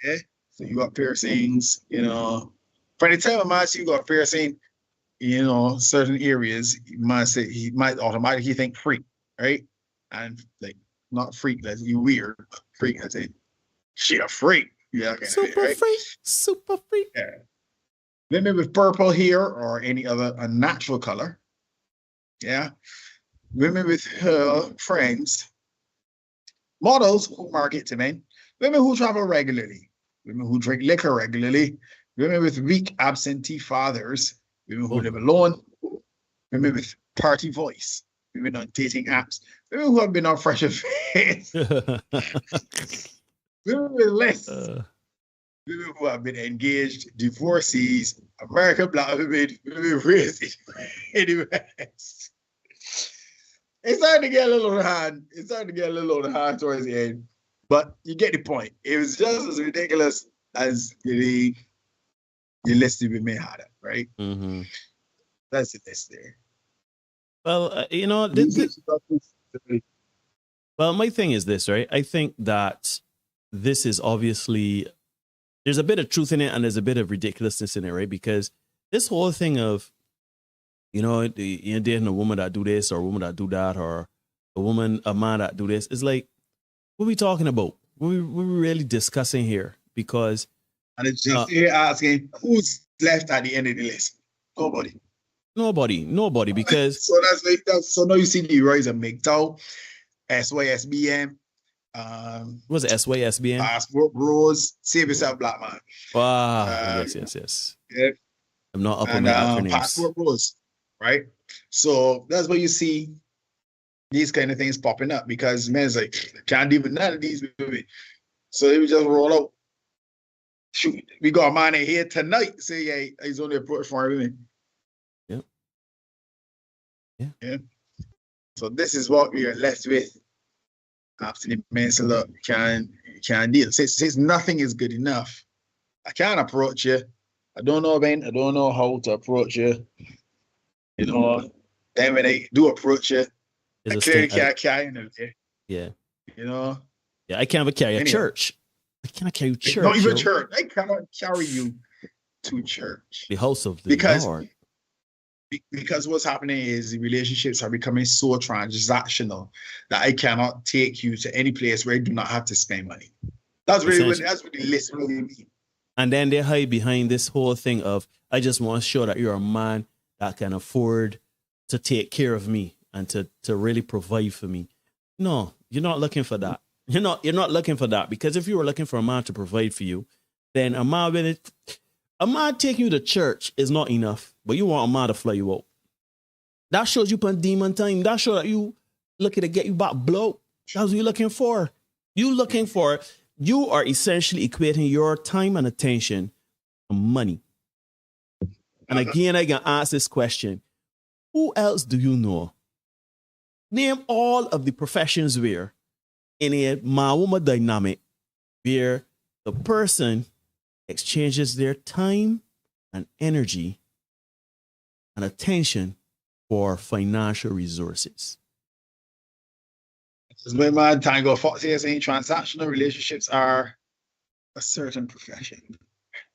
Speaker 3: Yeah. So you got piercings, For the time of man, you got piercing, certain areas, he might automatically think freak, right? And like not freak, that's you weird, but freak, I say, she a freak. Yeah, okay.
Speaker 2: Super freak.
Speaker 3: Yeah. Women with purple hair or any other unnatural color. Yeah. Women with friends. Models who market to men. Women who travel regularly. Women who drink liquor regularly. Women with weak absentee fathers. Women who live alone. Women with party voice. Women on dating apps. Women who have been on Fresh Affairs. Women with lists. Women who have been engaged, divorcees, American black women, women raised in the West. It's starting to get a little on the hand. It's starting to get a little on the hand towards the end. But you get the point. It was just as ridiculous as the list we may have, right?
Speaker 2: Mm-hmm.
Speaker 3: That's the list there.
Speaker 2: Well, well, my thing is this, right? I think that this is obviously, there's a bit of truth in it and there's a bit of ridiculousness in it, right? Because this whole thing of, you're dating a woman that do this or a woman that do that or a man that do this, it's like, what are we talking about? What are we really discussing here? Because
Speaker 3: and it's just you're asking who's left at the end of the list.
Speaker 2: Nobody, because
Speaker 3: so that's like so now you see the rise of MGTOW, SYSBM,
Speaker 2: what's it, SYSBM?
Speaker 3: Passport Bros, Save Yourself Black Man.
Speaker 2: Wow, yes.
Speaker 3: Yeah.
Speaker 2: I'm not up on the acronyms.
Speaker 3: Passport Bros, right? So that's where you see these kind of things popping up because men's like, can't deal with none of these women. So they would just roll out. Shoot, we got a man in here tonight say, yeah, he's only approached for women. Yeah. So this is what we are left with after the men's look can deal. Says nothing is good enough. I can't approach you. I don't know when. I don't know how to approach you. Then when I do approach you,
Speaker 2: It's
Speaker 3: I
Speaker 2: a
Speaker 3: clearly
Speaker 2: stand.
Speaker 3: can't carry in there.
Speaker 2: Yeah.
Speaker 3: You know?
Speaker 2: Yeah, I can't even carry a
Speaker 3: Anyhow.
Speaker 2: church. I cannot carry church.
Speaker 3: Not even
Speaker 2: yo.
Speaker 3: church. I cannot carry you to church.
Speaker 2: The house of the
Speaker 3: Because
Speaker 2: Lord.
Speaker 3: Because what's happening is the relationships are becoming so transactional that I cannot take you to any place where I do not have to spend money. That's really what the list really means.
Speaker 2: And then they hide behind this whole thing of, I just want to show that you're a man that can afford to take care of me and to really provide for me. No, you're not looking for that. You're not looking for that, because if you were looking for a man to provide for you, then a man taking you to church is not enough, but you want a man to fly you out. That shows you put demon time. That shows that you looking to get you back blow. That's what you're looking for. You are essentially equating your time and attention to money. And again, I can ask this question. Who else do you know? Name all of the professions where in a man-woman dynamic where the person exchanges their time and energy and attention for financial resources.
Speaker 3: This is where my Tango Fox is saying transactional relationships are a certain profession.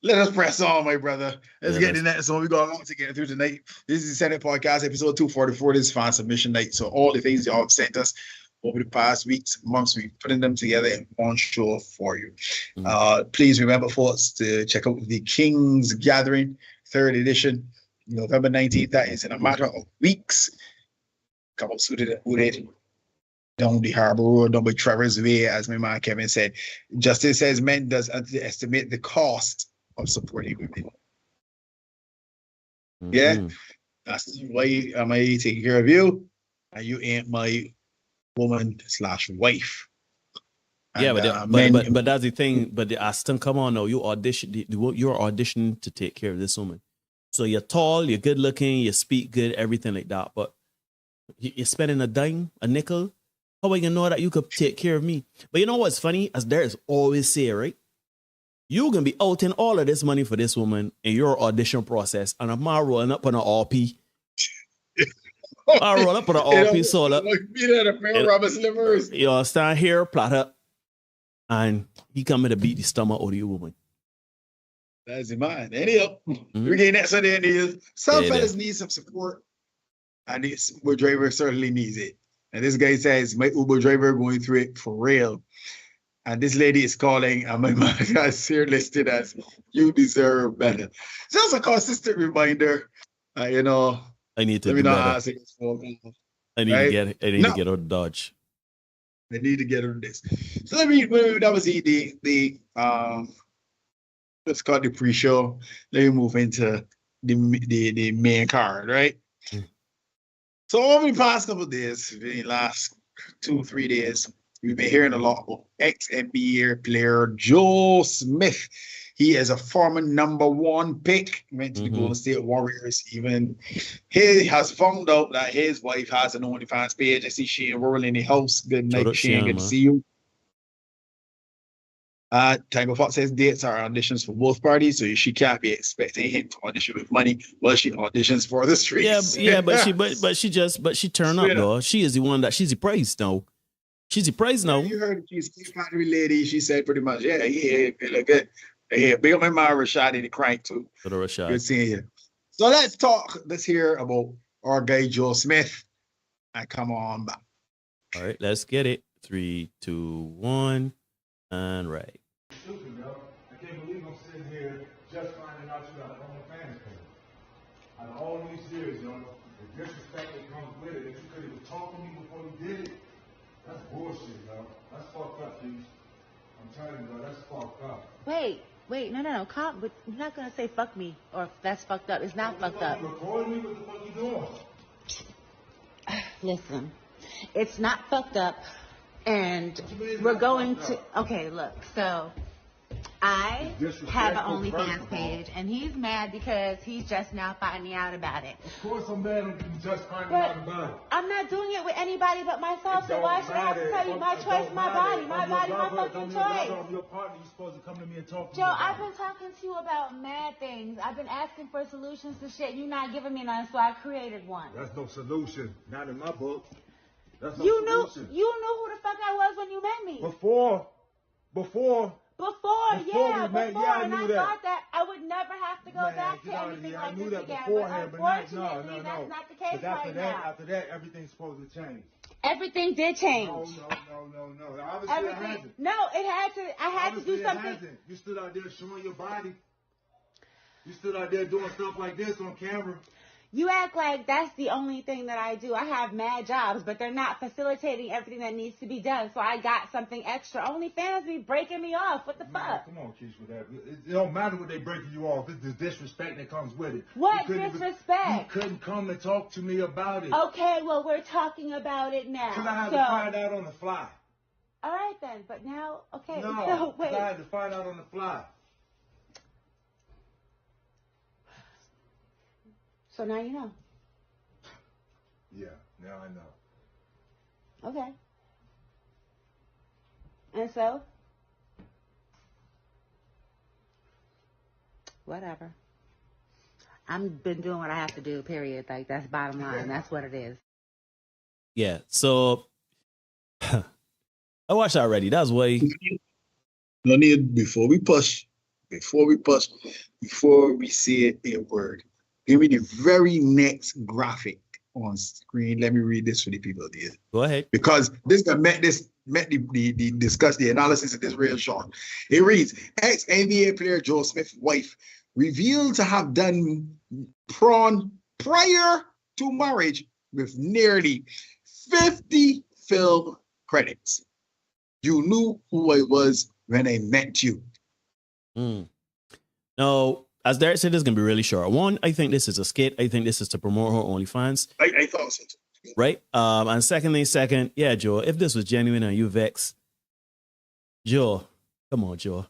Speaker 3: Let us press on, my brother. Let's get the next one. We got a lot to get through tonight. This is the Senate Podcast, episode 244. This is fan submission night. So all the things y'all have sent us over the past weeks, months, we're putting them together in one show for you. Please remember, folks, to check out the King's Gathering, 3rd edition, November 19th. That is in a matter of weeks. Come up with it. Down the Harbor Road, down by Trevor's Way, as my man Kevin said. Justice says men does underestimate the cost of supporting women. Yeah, that's why am I taking care of you, and you ain't my woman/wife.
Speaker 2: Yeah, but that's the thing. But the Aston, come on now, you're auditioning to take care of this woman. So you're tall, you're good looking, you speak good, everything like that. But you're spending a dime, a nickel. How are you gonna know that you could take care of me? But you know what's funny? As there is always say, right? You're gonna be outing all of this money for this woman in your audition process, and I'm rolling up on an RP. I roll up on an RP solo. You stand here, platter, and he coming to beat the stomach out of your woman.
Speaker 3: That's in mind. Anyhow, we're getting that Sunday in here. Some fellas need some support, and this Uber driver certainly needs it. And this guy says, my Uber driver going through it for real. And this lady is calling, and my man has here listed as, you deserve better. Just a consistent reminder, I need to do better.
Speaker 2: I need to get out of Dodge.
Speaker 3: I need to get on this. So that was the let's call it the pre-show. Let me move into the main card, right? So over the past couple of days, the last 2-3 days, we've been hearing a lot about ex-NBA player Joe Smith. He is a former #1 pick, meant to be Golden State Warriors. Even he has found out that his wife has an OnlyFans page. I see she enrolled in the house. Good night, Shane. Good to see you. Tango Fox says dates are auditions for both parties, so she can't be expecting him to audition with money while she auditions for the streets.
Speaker 2: Yeah, but she turned up though. She is the one that she's the prize now. She's the prize now.
Speaker 3: You heard she's a factory lady. She said pretty much, yeah, look good. Yeah, big up my man Rashad in the crank too.
Speaker 2: For the Rashad.
Speaker 3: Good seeing you. So let's hear about our guy Joe Smith. And come on back.
Speaker 2: All right, let's get it. 3, 2, 1. And right.
Speaker 4: Stupid, bro. I can't believe I'm sitting here just finding out you got an OnlyFans page. Out of all these years, yo, the disrespect that comes with it, if you could even talk to me before you did it, that's bullshit, bro. That's fucked up, dude. I'm telling you, bro, that's fucked up.
Speaker 5: Wait, no, calm, but you're not gonna say fuck me, or that's fucked up. It's not fucked up.
Speaker 4: Recording me? What the fuck you doing?
Speaker 5: Listen, it's not fucked up. And we're going to, okay, look, so I have an OnlyFans page, and he's mad because he's just now finding out about it.
Speaker 4: Of course I'm mad at you just finding out about it.
Speaker 5: I'm not doing it with anybody but myself, so why should I have to tell you my choice, my body, my fucking choice?
Speaker 4: I'm your partner, you're supposed to come to me and talk to me.
Speaker 5: Joe, I've been talking to you about mad things. I've been asking for solutions to shit. You're not giving me none, so I created one.
Speaker 4: That's no solution. Not in my book. That's the
Speaker 5: You knew
Speaker 4: solution.
Speaker 5: who the fuck I was when you met me.
Speaker 4: Before,
Speaker 5: Before,
Speaker 4: we met, yeah, I
Speaker 5: and
Speaker 4: knew
Speaker 5: I
Speaker 4: that.
Speaker 5: thought that I would never have to go
Speaker 4: Man,
Speaker 5: back
Speaker 4: get
Speaker 5: to
Speaker 4: out of
Speaker 5: anything
Speaker 4: here.
Speaker 5: like
Speaker 4: I knew
Speaker 5: this
Speaker 4: that
Speaker 5: again.
Speaker 4: beforehand,
Speaker 5: But
Speaker 4: but
Speaker 5: unfortunately,
Speaker 4: no.
Speaker 5: that's not the case
Speaker 4: But after
Speaker 5: right
Speaker 4: that,
Speaker 5: now.
Speaker 4: after that, everything's supposed to change.
Speaker 5: Everything did change.
Speaker 4: No. Obviously, it
Speaker 5: Everything.
Speaker 4: hasn't.
Speaker 5: No, it had to. I had to do
Speaker 4: Obviously,
Speaker 5: something.
Speaker 4: It hasn't. You stood out there showing your body. You stood out there doing stuff like this on camera.
Speaker 5: You act like that's the only thing that I do. I have mad jobs, but they're not facilitating everything that needs to be done. So I got something extra. OnlyFans be breaking me off. What the fuck?
Speaker 4: Come on, Keisha, with that. It don't matter what they breaking you off. It's the disrespect that comes with it.
Speaker 5: What disrespect?
Speaker 4: You couldn't come and talk to me about it.
Speaker 5: Okay, well, we're talking about it now.
Speaker 4: Because I had to find out on the fly.
Speaker 5: All right, then. But now, okay.
Speaker 4: No,
Speaker 5: So, wait.
Speaker 4: I had to find out on the fly.
Speaker 5: So now you know.
Speaker 4: Yeah, now I know.
Speaker 5: Okay. And so? Whatever. I've been doing what I have to do, period. Like, that's bottom line. That's what it is.
Speaker 2: Yeah. So I watched that already. That's why.
Speaker 3: No need before we say a word. Give me the very next graphic on screen. Let me read this for the people there.
Speaker 2: Go ahead.
Speaker 3: Because this guy met discuss the analysis of this real short. It reads, ex-NBA player Joe Smith's wife revealed to have done prawn prior to marriage with nearly 50 film credits. You knew who I was when I met you.
Speaker 2: No, as Derek said, this is going to be really short. One, I think this is a skit. I think this is to promote her OnlyFans.
Speaker 3: I thought so too.
Speaker 2: Right? And second, yeah, Joe, if this was genuine and you vex, Joe, come on, Joe.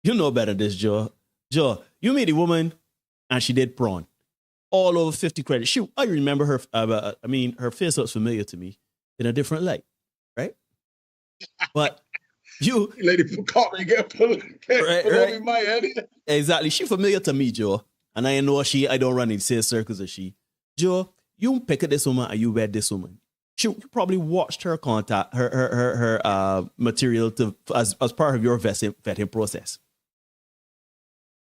Speaker 2: You know better this, Joe. Joe, you meet a woman and she did prawn. All over 50 credits. Shoot, I remember her. Her face looks familiar to me in a different light, right? But you...
Speaker 3: Lady caught me again. Put in my head.
Speaker 2: Exactly. She familiar to me, Joe. And I know I don't run in the same circles as she. Joe, you pick up this woman and you wed this woman. You probably watched her contact, her material as part of your vetting process.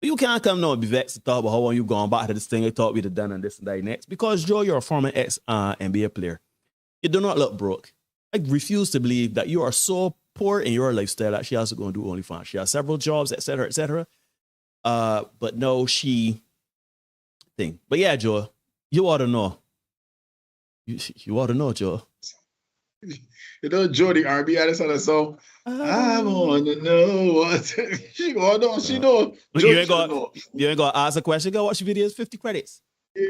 Speaker 2: You can't come now and be vexed to talk about how long you've gone back to this thing. I thought we'd have done and this and that next. Because, Joe, you're a former ex-NBA player. You do not look broke. I refuse to believe that you are so poor in your lifestyle that she has to go and do OnlyFans. She has several jobs, etc., etc. But no, she thing. But yeah, Joe, you ought to know. You ought to know, Joe.
Speaker 3: You know, Jody R&B artist on the song. I want to know what she going on. She know.
Speaker 2: You ain't got to ask a question. Go watch the videos. 50 credits.
Speaker 3: Yeah,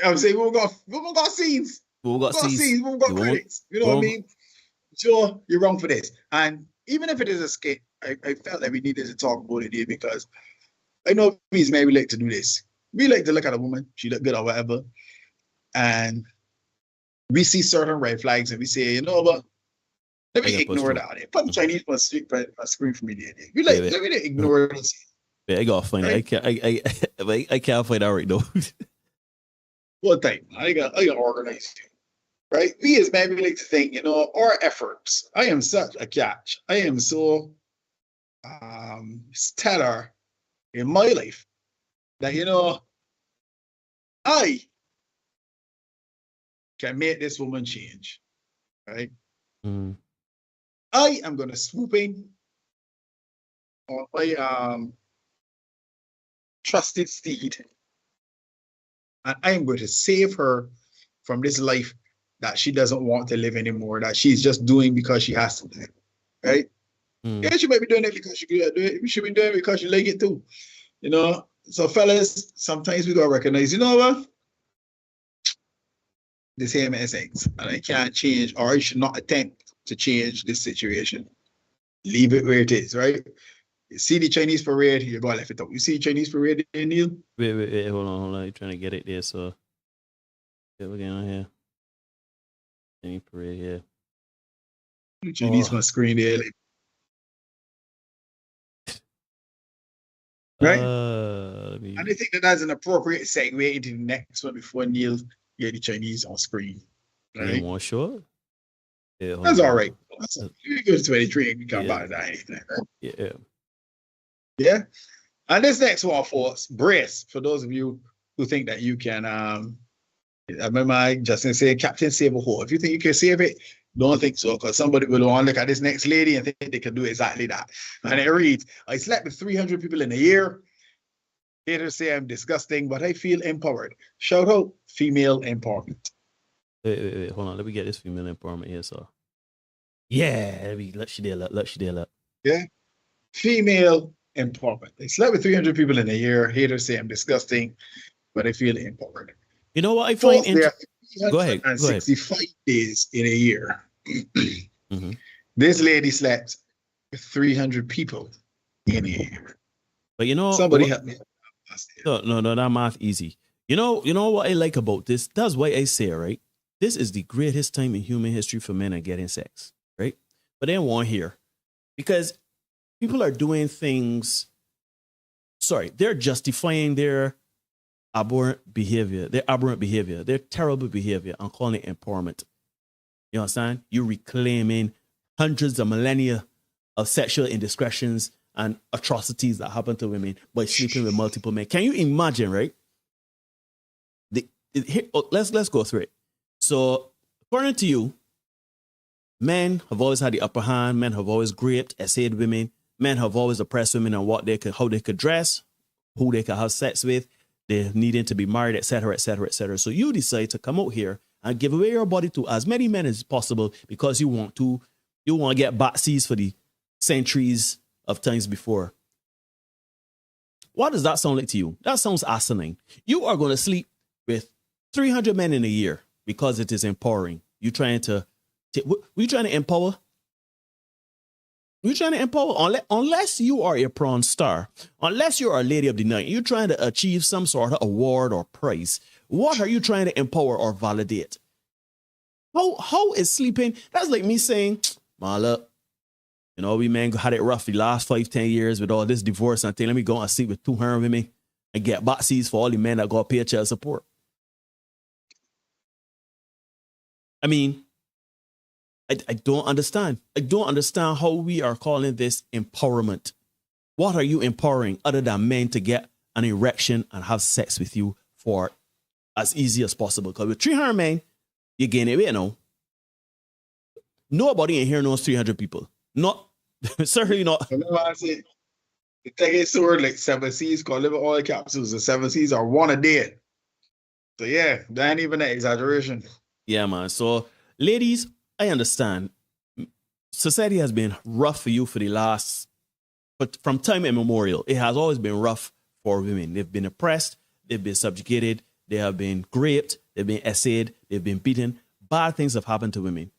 Speaker 3: I'm saying we got scenes.
Speaker 2: We got scenes.
Speaker 3: We got credits. You know what I mean? Joe, you're wrong for this. And even if it is a skit, I felt like we needed to talk about it here because I know these men, we like to do this. We like to look at a woman, she look good or whatever, and we see certain red flags and we say, you know what? Let me ignore that. Put Chinese on screen for me there. We like let me ignore this.
Speaker 2: Yeah, I gotta find it. I can't find out right now.
Speaker 3: What time? I got organized. Right? We as men, we like to think, you know, our efforts. I am such a catch. I am so stellar in my life that, you know, I can make this woman change. Right? I am going to swoop in on my trusted steed and I am going to save her from this life that she doesn't want to live anymore, that she's just doing because she has to do it, right? Yeah, she might be doing it because she could do it. She be doing it because she like it too, you know? So fellas, sometimes we gotta recognize, you know what? This here makes sense, and I can't change, or I should not attempt to change this situation. Leave it where it is, right? You see the Chinese parade, you gotta let it up. You see the Chinese parade there, Neil?
Speaker 2: Wait, hold on. You're trying to get it there, so yeah, we're getting on here. Any parade here.
Speaker 3: The Chinese on screen there, like, right? And I think that's an appropriate segue into the next one before Neil get the Chinese on screen.
Speaker 2: Right? More sure. Yeah,
Speaker 3: That's
Speaker 2: on.
Speaker 3: all right. You go to 23 and you come by that anything. Right?
Speaker 2: Yeah.
Speaker 3: Yeah. And this next one, folks, brace. For those of you who think that you can, I remember Justin saying, Captain Save a Hole. If you think you can save it, don't think so, because somebody will want to look at this next lady and think they can do exactly that. And it reads, I slept with 300 people in a year. Haters say I'm disgusting, but I feel empowered. Shout out female empowerment.
Speaker 2: Wait. Hold on. Let me get this female empowerment here. So, yeah, let she deal.
Speaker 3: Yeah. Female empowerment. I slept with 300 people in a year. Haters say I'm disgusting, but I feel empowered.
Speaker 2: You know what I find interesting? Go ahead.
Speaker 3: 65 days in a year.
Speaker 2: Mm-hmm.
Speaker 3: This lady slept with 300 people in a year.
Speaker 2: But you know,
Speaker 3: somebody help me.
Speaker 2: No, that math easy. You know what I like about this? That's why I say, right? This is the greatest time in human history for men are getting sex, right? But they won't hear because people are doing things. Sorry, they're justifying their aberrant behavior, their terrible behavior, and calling it empowerment. You understand? You're reclaiming hundreds of millennia of sexual indiscretions and atrocities that happen to women by sleeping with multiple men. Can you imagine, right? Let's go through it. So, according to you, men have always had the upper hand. Men have always raped, essayed women. Men have always oppressed women on how they could dress, who they could have sex with. They're needing to be married, etc., etc., etc. So you decide to come out here and give away your body to as many men as possible because you want to get backseas for the centuries of times before. What does that sound like to you? That sounds asinine. You are going to sleep with 300 men in a year because it is empowering. You trying to empower? You're trying to empower unless you are a prawn star, unless you are a lady of the night. You're trying to achieve some sort of award or prize. What are you trying to empower or validate? How is sleeping? That's like me saying, man, look, we men had it rough the last 5-10 years with all this divorce and thing. Let me go and sleep with 200 women and get backseas for all the men that got paid child support. I mean, I don't understand. I don't understand how we are calling this empowerment. What are you empowering other than men to get an erection and have sex with you for as easy as possible? Because with 300 men, you gain it, Nobody in here knows 300 people. Not, certainly not.
Speaker 3: Remember I said, the thing is sword like 7 C's called liver oil capsules. The 7 C's are one a day. So yeah, that ain't even an exaggeration.
Speaker 2: Yeah, man. So ladies, I understand. Society has been rough for you but from time immemorial, it has always been rough for women. They've been oppressed, they've been subjugated, they have been raped, they've been essayed, they've been beaten. Bad things have happened to women.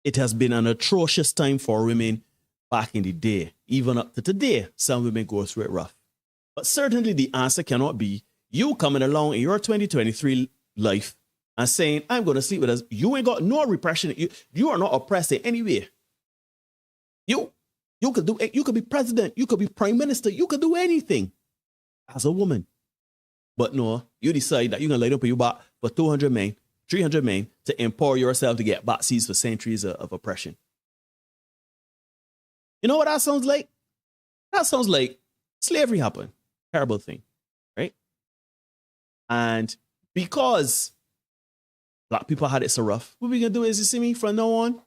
Speaker 2: It has been an atrocious time for women back in the day. Even up to today, some women go through it rough. But certainly the answer cannot be you coming along in your 2023 life and saying, I'm going to sleep with us. You ain't got no repression. You are not oppressed in any way. You could be president. You could be prime minister. You could do anything as a woman. But no, you decide that you're going to lay up your back for 200 men, 300 men to empower yourself to get backseas for centuries of oppression. You know what that sounds like? That sounds like slavery happened. Terrible thing, right? And because Black people had it so rough, what we gonna do is, you see me from now on,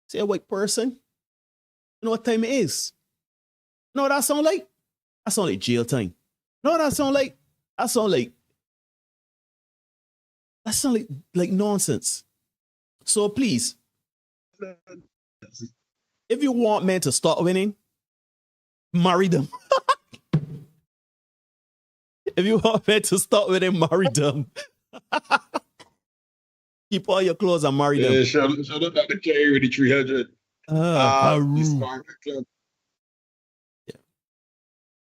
Speaker 2: say a white person, you know what time it is? You know what that sound like? That sound like jail time. You know what that sound like? That sound like nonsense. So please, if you want men to start winning, marry them. If you want men to start winning, marry them. Keep all your clothes and marry them.
Speaker 3: Show them that the carry with the 300.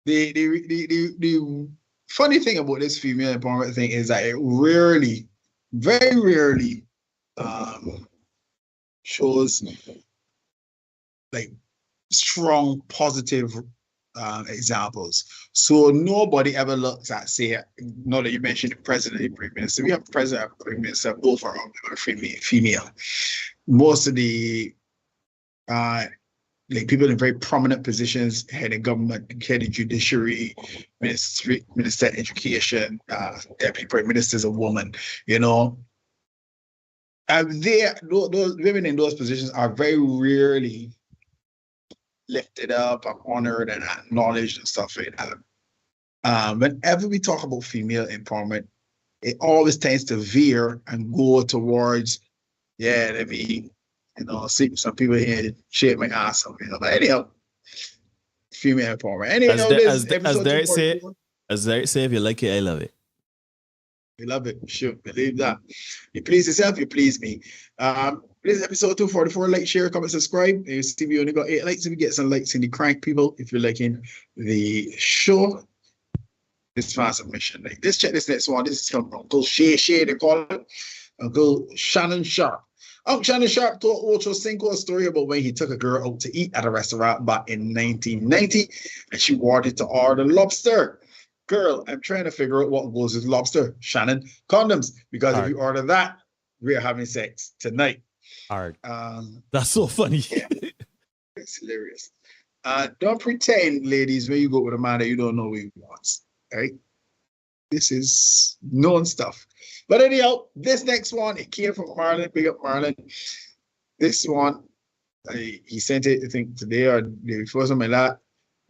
Speaker 3: The funny thing about this female empowerment thing is that it rarely, very rarely, shows like strong positive examples. So nobody ever looks at, say, now that you mentioned the president and prime minister, we have president and prime minister, both are female. Most of the like people in very prominent positions, head of government, head of judiciary, minister of education, deputy prime minister is a woman, you know. Those women in those positions are very rarely lifted up and honored and acknowledged and stuff like that. Whenever we talk about female empowerment, it always tends to veer and go towards, yeah, let me, you know, see some people here shape my ass up, you know. But anyhow, female empowerment. Anyhow,
Speaker 2: as Derek say, if you like it, I love it.
Speaker 3: We love it. Sure, believe that. You please yourself, you please me. This is episode 244. Like, share, comment, subscribe. You see, we only got 8 likes. If we get some likes in the crank people, if you're liking the show, this fast submission. Like, let's check this next one. This is from Uncle Shay, they call it. Uncle Shannon Sharp. Uncle Shannon Sharp told Ocho Cinco a story about when he took a girl out to eat at a restaurant back in 1990, and she wanted to order lobster. Girl, I'm trying to figure out what goes with lobster. Shannon, condoms, because if you order that, we are having sex tonight.
Speaker 2: Hard. That's so funny.
Speaker 3: Yeah. It's hilarious. Don't pretend, ladies, when you go with a man that you don't know what he wants. Right? This is known stuff. But anyhow, this next one, it came from Marlon. Big up Marlon. This one, he sent it, I think, today or the day before, something like that.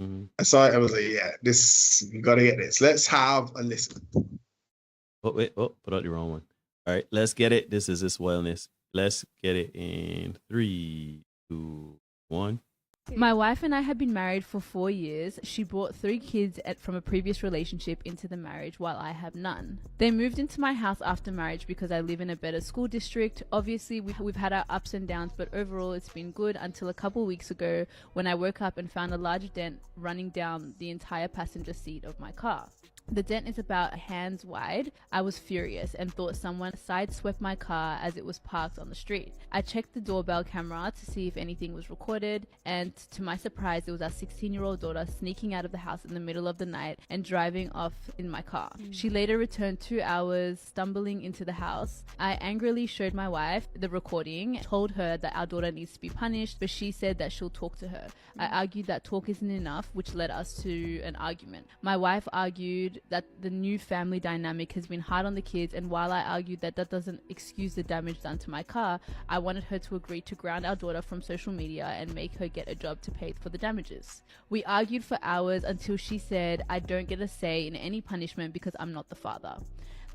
Speaker 3: Mm-hmm. I saw it. I was like, yeah, you got to get this. Let's have a listen.
Speaker 2: Put out the wrong one. All right, let's get it. This is this wellness. Let's get it in 3, 2, 1.
Speaker 6: My wife and I have been married for 4 years. She brought 3 kids from a previous relationship into the marriage while I have none. They moved into my house after marriage because I live in a better school district. Obviously, we've had our ups and downs, but overall it's been good until a couple weeks ago when I woke up and found a large dent running down the entire passenger seat of my car. The dent is about hands wide. I was furious and thought someone sideswept my car as it was parked on the street. I checked the doorbell camera to see if anything was recorded, and to my surprise, it was our 16-year-old daughter sneaking out of the house in the middle of the night and driving off in my car. She later returned 2 hours, stumbling into the house. I angrily showed my wife the recording, told her that our daughter needs to be punished, but she said that she'll talk to her. I argued that talk isn't enough, which led us to an argument. My wife argued that the new family dynamic has been hard on the kids, and while I argued that doesn't excuse the damage done to my car, I wanted her to agree to ground our daughter from social media and make her get a job to pay for the damages. We argued for hours until she said I don't get a say in any punishment because I'm not the father.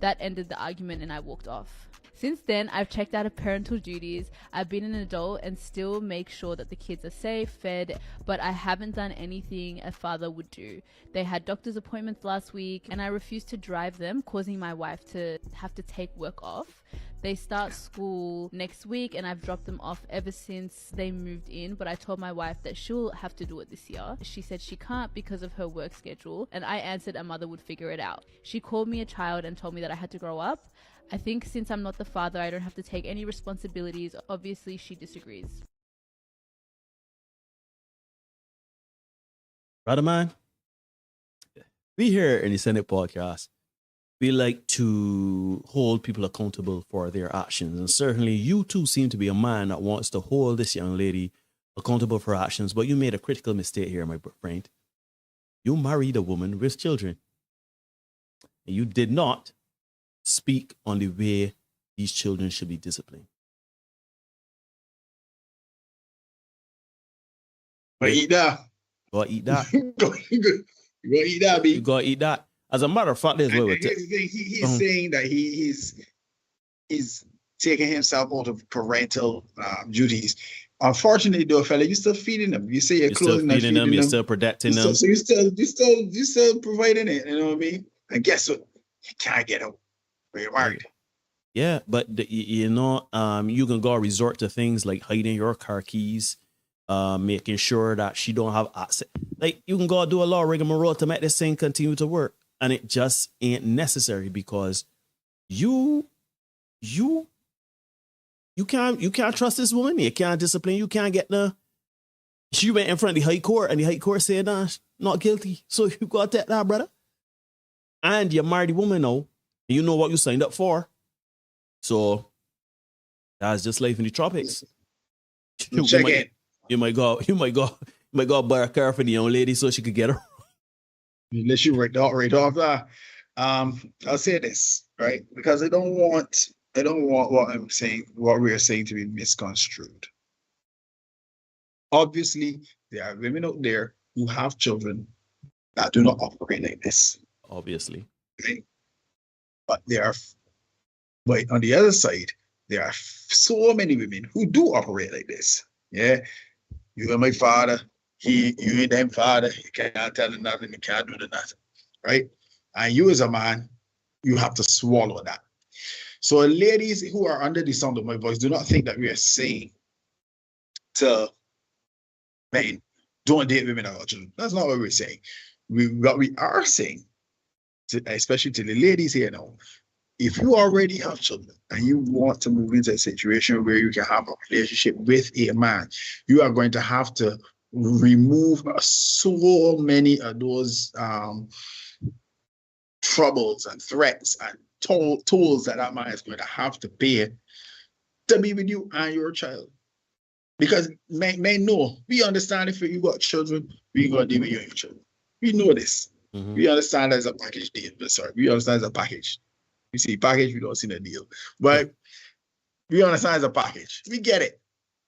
Speaker 6: That ended the argument and I walked off. Since then, I've checked out of parental duties. I've been an adult and still make sure that the kids are safe, fed, but I haven't done anything a father would do. They had doctor's appointments last week and I refused to drive them, causing my wife to have to take work off. They start school next week and I've dropped them off ever since they moved in, but I told my wife that she'll have to do it this year. She said she can't because of her work schedule, and I answered a mother would figure it out. She called me a child and told me that I had to grow up. I think since I'm not the father, I don't have to take any responsibilities. Obviously, she disagrees.
Speaker 2: Brother man, we here in the Senate podcast, we like to hold people accountable for their actions. And certainly you too seem to be a man that wants to hold this young lady accountable for her actions. But you made a critical mistake here, my friend. You married a woman with children. And you did not speak on the way these children should be disciplined.
Speaker 3: Go eat that.
Speaker 2: Go eat that.
Speaker 3: Go eat that, B.
Speaker 2: You go eat that. As a matter of fact, he's
Speaker 3: saying that he's taking himself out of parental duties. Unfortunately, though, fella, you're still feeding them. You say you're clothing them, feeding them,
Speaker 2: you're still protecting them.
Speaker 3: So you're still providing it. You know what I mean? And guess what? You can't get out. You're married.
Speaker 2: Yeah, but you can go resort to things like hiding your car keys, making sure that she don't have access. Like, you can go do a lot of rigmarole to make this thing continue to work, and it just ain't necessary because you can't trust this woman. You can't discipline. You can't get the She went in front of the high court, and the high court said, nah, not guilty. So you got that now, brother. And you're married woman now. And you know what you signed up for. So that's just life in the tropics. You might go buy a car for the young lady so she could get her.
Speaker 3: Unless you right off that. I'll say this, right? Because I don't want what we're saying to be misconstrued. Obviously, there are women out there who have children that do not operate like this.
Speaker 2: Obviously.
Speaker 3: Right? But on the other side, there are so many women who do operate like this. Yeah. You and my father, you and them father, you can't tell them nothing, you can't do nothing. Right? And you as a man, you have to swallow that. So ladies who are under the sound of my voice, do not think that we are saying to men, don't date women or children. That's not what we're saying. What we are saying, especially to the ladies here now, if you already have children and you want to move into a situation where you can have a relationship with a man, you are going to have to remove so many of those troubles and threats and tolls that man is going to have to pay to be with you and your child. Because men know, we understand if you got children, we got to deal with you and your children. We know this. Mm-hmm. We understand as a package deal. Sorry, we understand as a package. We see package, we don't see the deal. But we understand as a package. We get it.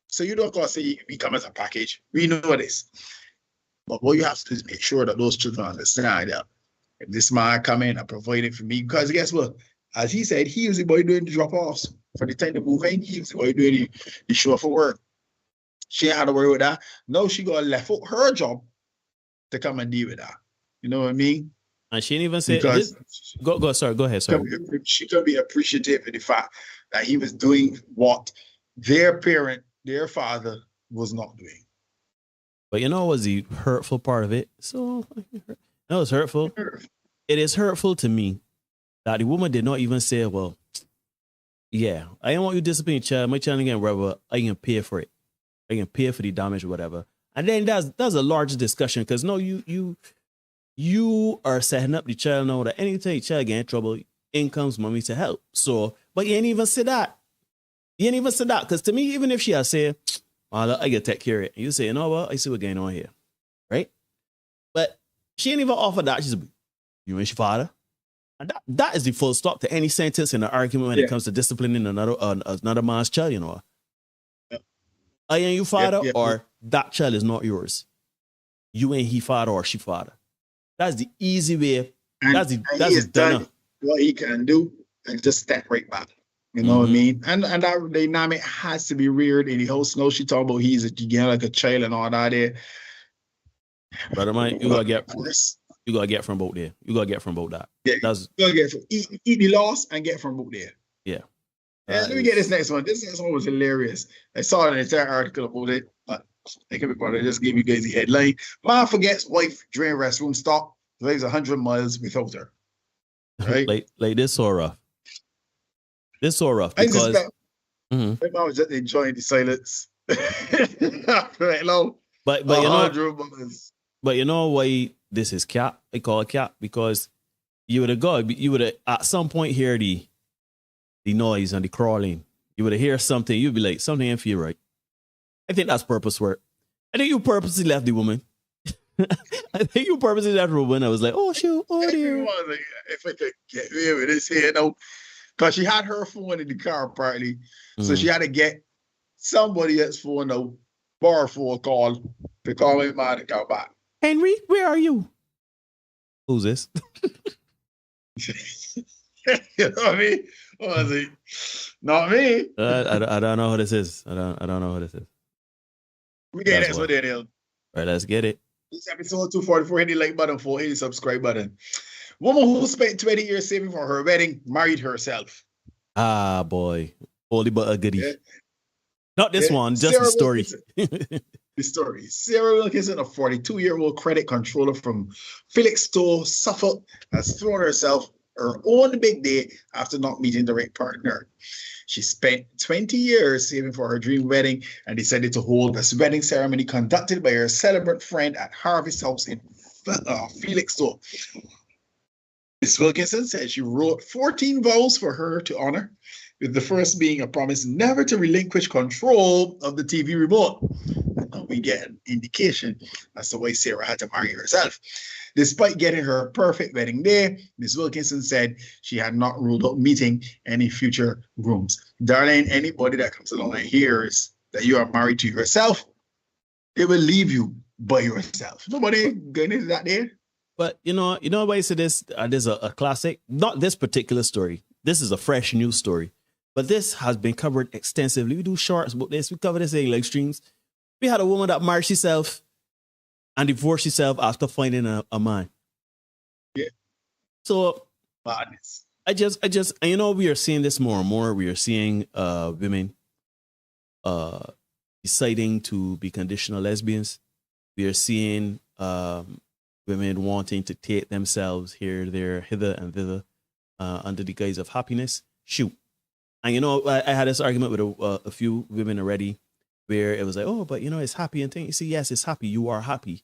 Speaker 3: So you don't got to say we come as a package. We know this. But what you have to do is make sure that those children understand that if this man come in and provide it for me, because guess what? As he said, he was the boy doing the drop-offs. For the time to move in, he was the boy doing the show for work. She ain't had to worry with that. No, she got left out her job to come and deal with that. You know what I mean?
Speaker 2: And she didn't even say, go ahead, sorry.
Speaker 3: She could be appreciative of the fact that he was doing what their father was not doing.
Speaker 2: But you know what was the hurtful part of it? So, no, it's hurtful. It is hurtful to me that the woman did not even say, well, yeah, I don't want you to discipline your child. My child again, whatever, I can pay for it. I can pay for the damage or whatever. And then that's a large discussion because no, you are setting up the child now that anytime your child get in trouble, in comes mommy to help. So, but you ain't even say that. You ain't even say that. Because to me, even if she has said, well, I get take care of it. And you say, you know what? I see what's going on here. Right? But she ain't even offer that. She's you and your father. And that is the full stop to any sentence in an argument when it comes to disciplining another man's child, you know. I ain't your father or that child is not yours. You ain't he father or she father. That's the easy way.
Speaker 3: And that's done what he can do and just step right back. You know what I mean? And that dynamic has to be reared in the house. No, she talking about he's like a child and all that there.
Speaker 2: Brother mine, you gotta get from both there. You gotta get from both that.
Speaker 3: Yeah, you gotta get from eat the loss and get from both there.
Speaker 2: Yeah.
Speaker 3: Let me get this next one. This next one was hilarious. I saw an entire article about it, but I just gave you guys the headline. Man forgets wife drain restroom stop. Drives 100 miles without her. Right?
Speaker 2: like this so rough. This so rough because
Speaker 3: I was just enjoying the silence. Right now.
Speaker 2: But you know why this is cap? I call it cap because you would have at some point hear the noise and the crawling. You would have hear something. You'd be like, something ain't feel right. I think that's purpose work. I think you purposely left the woman. I think you purposely left the woman. I was like, oh shoot, oh dear.
Speaker 3: If I could get rid of this here, though, because she had her phone in the car partly, so she had to get somebody else's phone out, borrow for a call to call my man to come back.
Speaker 2: Henry, where are you? Who's this?
Speaker 3: You know what I mean? What was it? Not me.
Speaker 2: I don't know who this is. I don't know who this is.
Speaker 3: We get next one, Daniel.
Speaker 2: Right, let's get it.
Speaker 3: This episode 244, hit the like button, hit the subscribe button. Woman who spent 20 years saving for her wedding married herself.
Speaker 2: Ah, boy. Holy but a goodie. Yeah. Not this one, just the story.
Speaker 3: The story. Sarah Wilkinson, a 42-year-old credit controller from Felixstowe, Suffolk, has thrown herself her own big day after not meeting the right partner. She spent 20 years saving for her dream wedding and decided to hold this wedding ceremony conducted by her celebrant friend at Harvey's house in Felixstowe. Miss Wilkinson said she wrote 14 vows for her to honor, with the first being a promise never to relinquish control of the TV remote. And we get an indication as to why Sarah had to marry herself. Despite getting her perfect wedding day, Miss Wilkinson said she had not ruled out meeting any future grooms. Darling, anybody that comes along and hears that you are married to yourself, they will leave you by yourself. Nobody going into that day.
Speaker 2: But you know why I say this? There's a classic, not this particular story. This is a fresh news story, but this has been covered extensively. We do shorts about this. We cover this in like streams. We had a woman that married herself and divorced herself after finding a man.
Speaker 3: Yeah.
Speaker 2: So
Speaker 3: madness.
Speaker 2: I just, and we are seeing this more and more. We are seeing women deciding to be conditional lesbians. We are seeing women wanting to take themselves here, there, hither, and thither under the guise of happiness. Shoot. And I had this argument with a few women already where it was like, oh, but it's happy and things. You see, yes, it's happy. You are happy.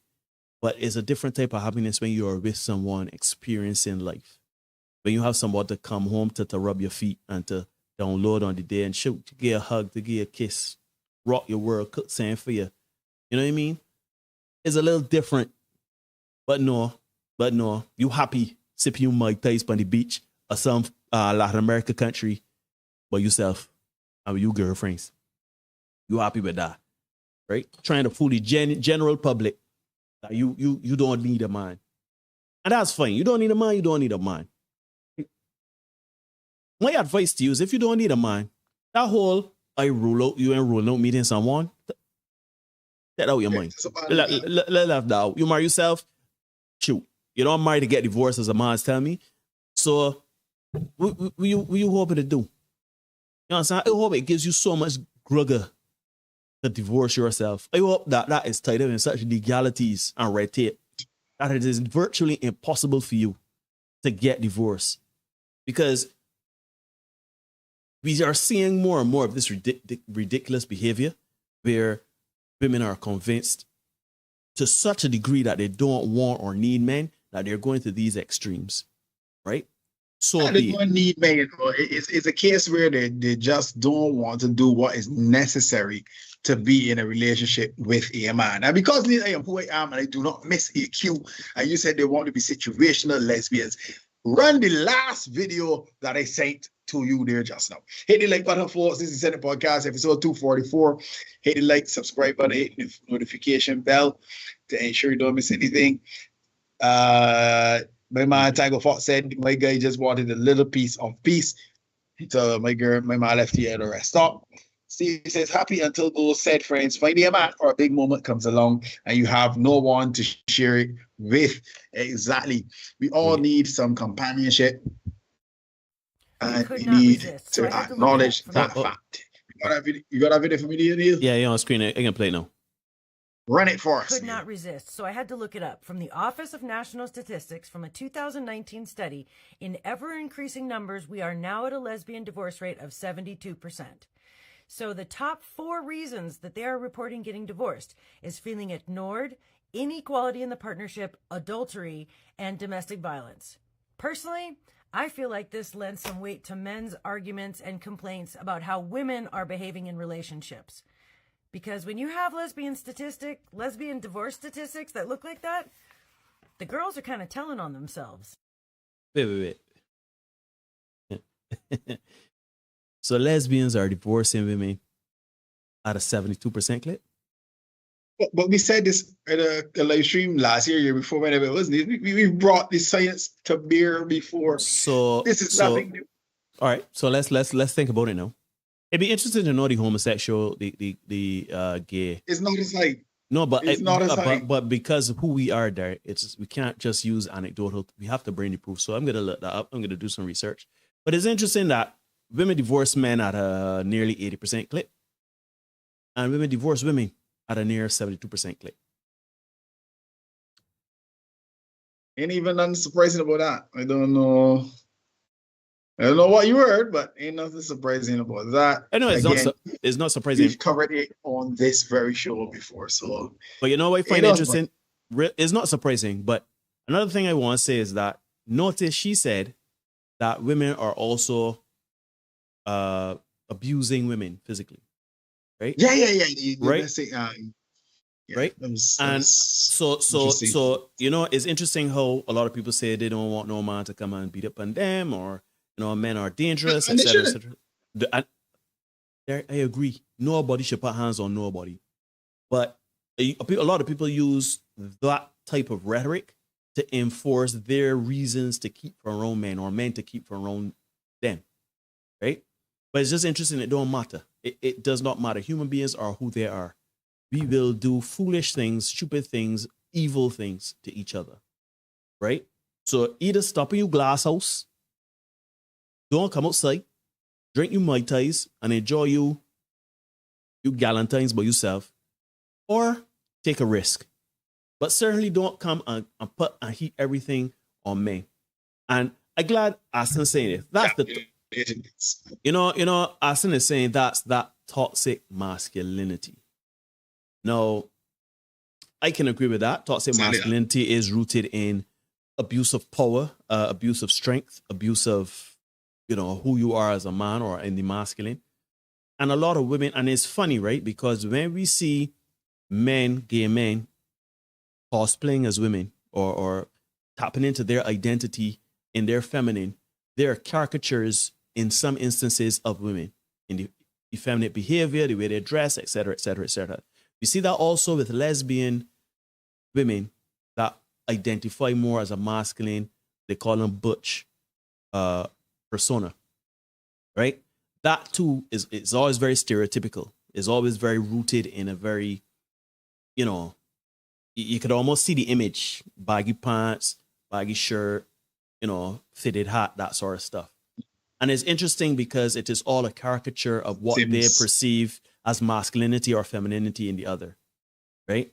Speaker 2: But it's a different type of happiness when you are with someone experiencing life. When you have someone to come home to rub your feet and to download on the day and shoot, to give a hug, to give a kiss, rock your world, cook something for you. You know what I mean? It's a little different. But no, you happy sipping your Mai Tais on the beach or some Latin America country by yourself and with your girlfriends. You happy with that, right? Trying to fool the general public that you don't need a man. And that's fine. You don't need a man, you don't need a man. My advice to you is if you don't need a man, that whole you ain't rule out meeting someone, get out your mind. Let that out. You marry yourself, shoot. You don't marry to get divorced, as a man's tell me. So what you hoping to do? You know what I'm saying? I hope it gives you so much grugger to divorce yourself. I hope that is tied up in such legalities and red tape that it is virtually impossible for you to get divorced. Because we are seeing more and more of this ridiculous behavior where women are convinced to such a degree that they don't want or need men that they're going to these extremes, right? So
Speaker 3: they don't need men. It's a case where they just don't want to do what is necessary to be in a relationship with a man. And because I am who I am and I do not miss AQ, and you said they want to be situational lesbians, run the last video that I sent to you there just now. Hit the like button for This Is Senate Podcast, episode 244. Hit the like, subscribe button, hit the notification bell to ensure you don't miss anything. My man Tango Fox said my guy just wanted a little piece of peace. So my man left here at the rest stop. Steve says, happy until those said friends find a man or a big moment comes along and you have no one to share it with. Exactly. We all need some companionship. And we need to acknowledge that fact. You got that video for me, Neil?
Speaker 2: Yeah, on screen. I can play now.
Speaker 3: Run it for us.
Speaker 7: Could not resist, so I had to look it up. From the Office of National Statistics, from a 2019 study, in ever-increasing numbers, we are now at a lesbian divorce rate of 72%. So the top 4 reasons that they are reporting getting divorced is feeling ignored, inequality in the partnership, adultery, and domestic violence. Personally, I feel like this lends some weight to men's arguments and complaints about how women are behaving in relationships. Because when you have lesbian divorce statistics that look like that, the girls are kind of telling on themselves.
Speaker 2: Wait. So lesbians are divorcing women at a 72% clip?
Speaker 3: But we said this at a live stream last year before, whenever it was. We brought this science to bear before.
Speaker 2: So
Speaker 3: this is nothing new.
Speaker 2: All right, so let's think about it now. It'd be interesting to know the homosexual, the gay.
Speaker 3: It's not as like
Speaker 2: no, but it's not as but because of who we are, there, we can't just use anecdotal. We have to bring the proof. So I'm gonna look that up. I'm gonna do some research. But it's interesting that women divorce men at a nearly 80% clip, and women divorce women at a near 72% clip.
Speaker 3: Ain't even nothing surprising about that. I don't know I don't know what you heard, but ain't nothing surprising about that.
Speaker 2: I know it's
Speaker 3: Again,
Speaker 2: it's not surprising.
Speaker 3: we've covered it on this very show before, so.
Speaker 2: But you know what I find
Speaker 3: It was
Speaker 2: interesting? It's not surprising, but another thing I want to say is that notice she said that women are also abusing women physically, right?
Speaker 3: Yeah. You
Speaker 2: Right?
Speaker 3: say, yeah,
Speaker 2: Right? And so you know, it's interesting how a lot of people say they don't want no man to come and beat up on them, or you know, men are dangerous,
Speaker 3: And they
Speaker 2: etc.
Speaker 3: shouldn't.
Speaker 2: I agree. Nobody should put hands on nobody, but a lot of people use that type of rhetoric to enforce their reasons to keep from around men, or men to keep from around them, right? But it's just interesting. It don't matter. It does not matter. Human beings are who they are. We will do foolish things, stupid things, evil things to each other, right? So either stop in your glass house, don't come outside, drink your Mai Tais and enjoy you galantines by yourself, or take a risk. But certainly don't come and put and heat everything on me. And I'm glad Aston saying it. That's you know, Aston is saying that's that toxic masculinity. Now, I can agree with that. Toxic masculinity is rooted in abuse of power, abuse of strength, abuse of, you know, who you are as a man or in the masculine. And a lot of women, and it's funny, right? Because when we see men, gay men, cosplaying as women or tapping into their identity in their feminine, there are caricatures in some instances of women in the effeminate behavior, the way they dress, etc., etc., etc. You see that also with lesbian women that identify more as a masculine, they call them butch persona, right? That too is always very stereotypical. It's always very rooted in a very, you know, you could almost see the image, baggy pants, baggy shirt, you know, fitted hat, that sort of stuff. And it's interesting because it is all a caricature of what they perceive as masculinity or femininity in the other, right?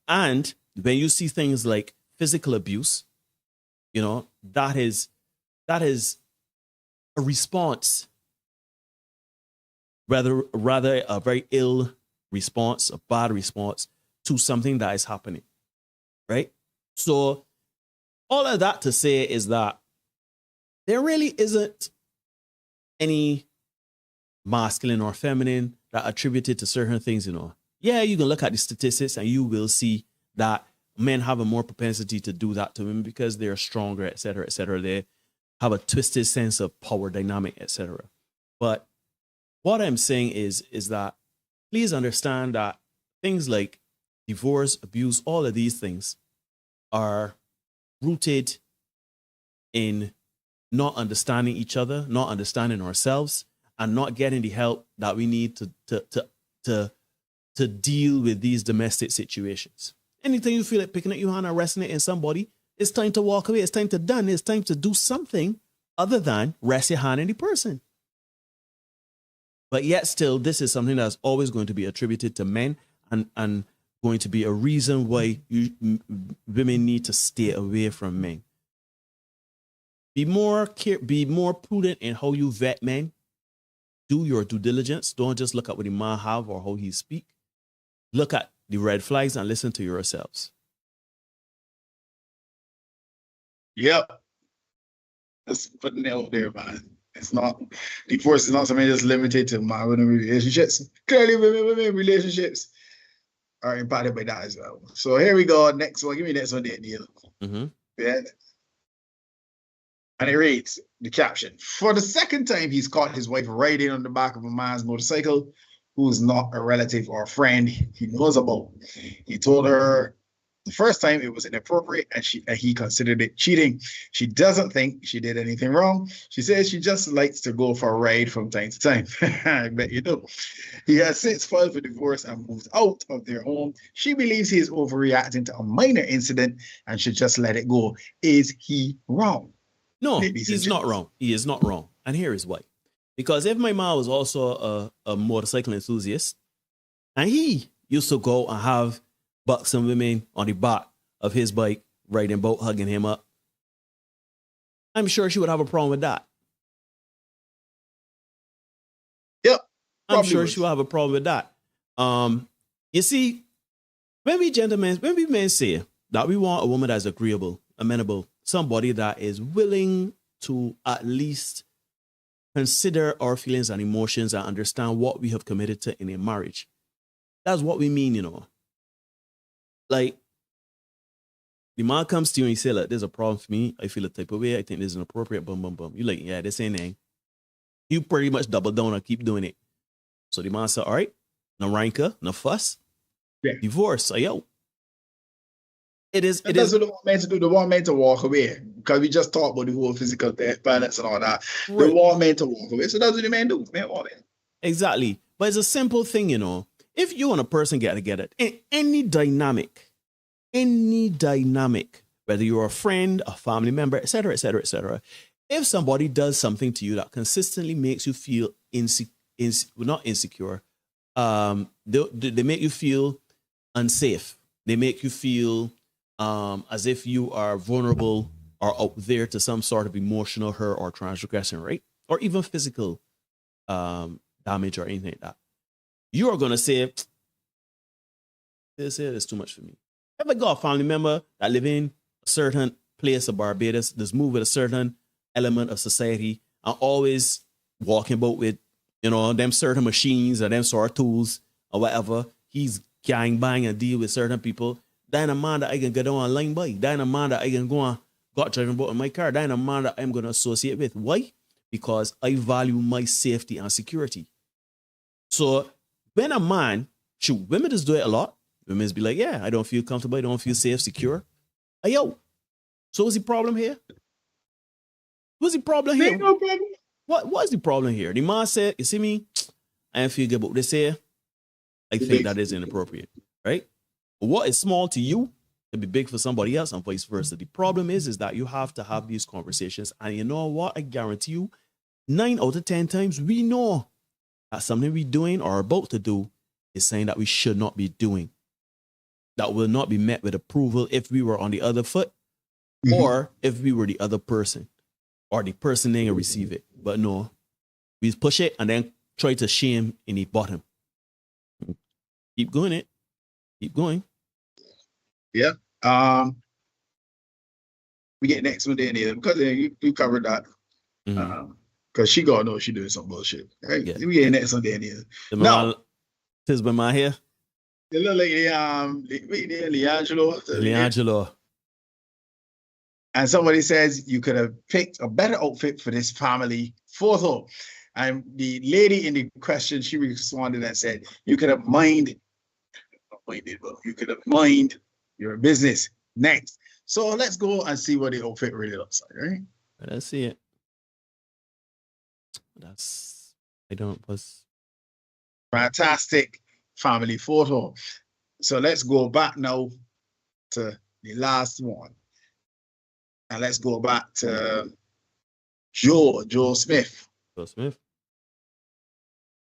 Speaker 2: And when you see things like physical abuse, you know, that is a response, rather a very ill response, a bad response to something that is happening, right? So all of that to say is that there really isn't any masculine or feminine that attributed to certain things, you know. Yeah, you can look at the statistics and you will see that men have a more propensity to do that to women because they're stronger, etc., etc. They have a twisted sense of power dynamic, etc. But what I'm saying is that please understand that things like divorce, abuse, all of these things are rooted in not understanding each other, not understanding ourselves, and not getting the help that we need to deal with these domestic situations. Anything you feel like picking up your hand and resting it in somebody, it's time to walk away. It's time to done. It's time to do something other than rest your hand in the person. But yet still, this is something that's always going to be attributed to men and going to be a reason why women need to stay away from men. Be more prudent in how you vet men. Do your due diligence. Don't just look at what the man have or how he speak. Look at the red flags and listen to yourselves.
Speaker 3: Yep. That's putting it out there, man. It's not, divorce is not something that's limited to my women relationships. Clearly, women relationships are impacted by that as well. So here we go. Next one. Give me the next one there, Neil.
Speaker 2: Mm-hmm.
Speaker 3: Yeah. And it reads, the caption, for the second time, he's caught his wife riding on the back of a man's motorcycle who is not a relative or a friend he knows about. He told her the first time it was inappropriate and he considered it cheating. She doesn't think she did anything wrong. She says she just likes to go for a ride from time to time. I bet you do. He has since filed for divorce and moved out of their home. She believes he is overreacting to a minor incident and should just let it go. Is he wrong?
Speaker 2: No, he's not wrong. He is not wrong. And here is why. Because if my mom was also a motorcycle enthusiast, and he used to go and have buxom women on the back of his bike, riding boat, hugging him up, I'm sure she would have a problem with that. I'm sure she will have a problem with that. You see, when we men say that we want a woman that's agreeable, amenable, somebody that is willing to at least consider our feelings and emotions and understand what we have committed to in a marriage. That's what we mean, you know. Like, the man comes to you and you say, like, there's a problem for me. I feel a type of way. I think this is inappropriate. Boom, boom, boom. You're like, yeah, this ain't anything. You pretty much double down and keep doing it. So the man said, all right, no rancor, no fuss, divorce. So, yo. That's what
Speaker 3: the one meant to do. The one meant to walk away. Because we just talked about the whole physical balance and all that. Right. The one meant to walk away. So that's what the man do. Man, walk away.
Speaker 2: Exactly. But it's a simple thing, you know. If you and a person get together, in any dynamic, whether you're a friend, a family member, etc., etc., etc., if somebody does something to you that consistently makes you feel not insecure, they make you feel unsafe. They make you feel as if you are vulnerable or out there to some sort of emotional hurt or transgression, right? Or even physical damage or anything like that. You are going to say, this is too much for me. If I got a family member that live in a certain place of Barbados, that's moved with a certain element of society, and always walking about with, you know, them certain machines or them sort of tools or whatever, he's gang bang and deal with certain people, then a man that I can get on a line by, then a man that I can go on, got driving about in my car, then a man that I'm going to associate with. Why? Because I value my safety and security. So when a man, women just do it a lot. Women just be like, yeah, I don't feel comfortable. I don't feel safe, secure. Hey, yo. So what's the problem here? What's the problem here?
Speaker 3: No problem.
Speaker 2: What is the problem here? The man said, you see me? I don't feel good about this here. I think that is inappropriate, right? What is small to you can be big for somebody else and vice versa. The problem is that you have to have these conversations. And you know what? I guarantee you, 9 out of 10 times, we know that something we're doing or about to do is saying that we should not be doing. That will not be met with approval if we were on the other foot or if we were the other person or the person didn't receive it. But no, we push it and then try to shame in the bottom. Keep going it. Keep going.
Speaker 3: Yeah. We get next one then because you covered that. Because she gonna know she doing some bullshit. Right? Yeah. We get next one then
Speaker 2: No. Tis by my hair.
Speaker 3: It look like Leangelo. And somebody says you could have picked a better outfit for this family photo. And the lady in the question, she responded and said, you could have mind your business next. So let's go and see what the outfit really looks like, right?
Speaker 2: Let's see it.
Speaker 3: Fantastic family photo. So let's go back now to the last one. And let's go back to Joe Smith.
Speaker 2: Joe Smith.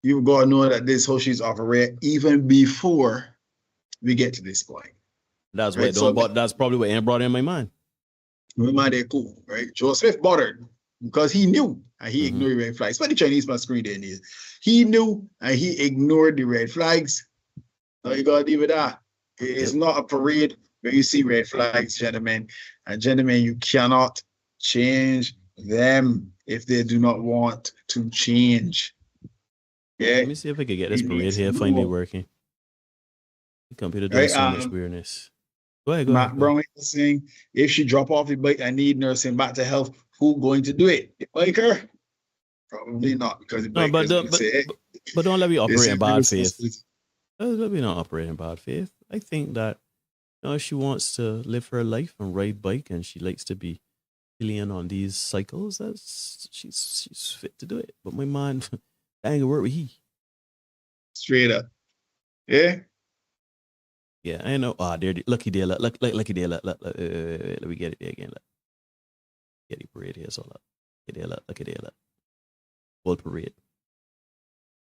Speaker 3: You've got to know that this is how she's operating even before we get to this point.
Speaker 2: That's right? That's probably what Ann brought in my mind.
Speaker 3: My mind, they're cool, right? Joe Smith bothered because he knew and he ignored red flags. But the Chinese must screen there. He knew and he ignored the red flags. Now you got to deal with that. It's not a parade where you see red flags, gentlemen. And gentlemen, you cannot change them if they do not want to change. Yeah.
Speaker 2: Let me see if I can get this parade here finally working. The computer does so much weirdness. Go ahead.
Speaker 3: Matt Brown is saying, if she drop off the bike and need nursing back to health, who going to do it? The biker? Probably not, because the biker
Speaker 2: but don't let me operate in bad faith. Let me not operate in bad faith. I think that she wants to live her life and ride bike, and she likes to be alien on these cycles. She's fit to do it. But my man, that ain't gonna work with he.
Speaker 3: Straight up, yeah.
Speaker 2: Yeah, I know. There, lucky there, lucky there. Let me get it there again. Get the parade here, so lucky there, World parade.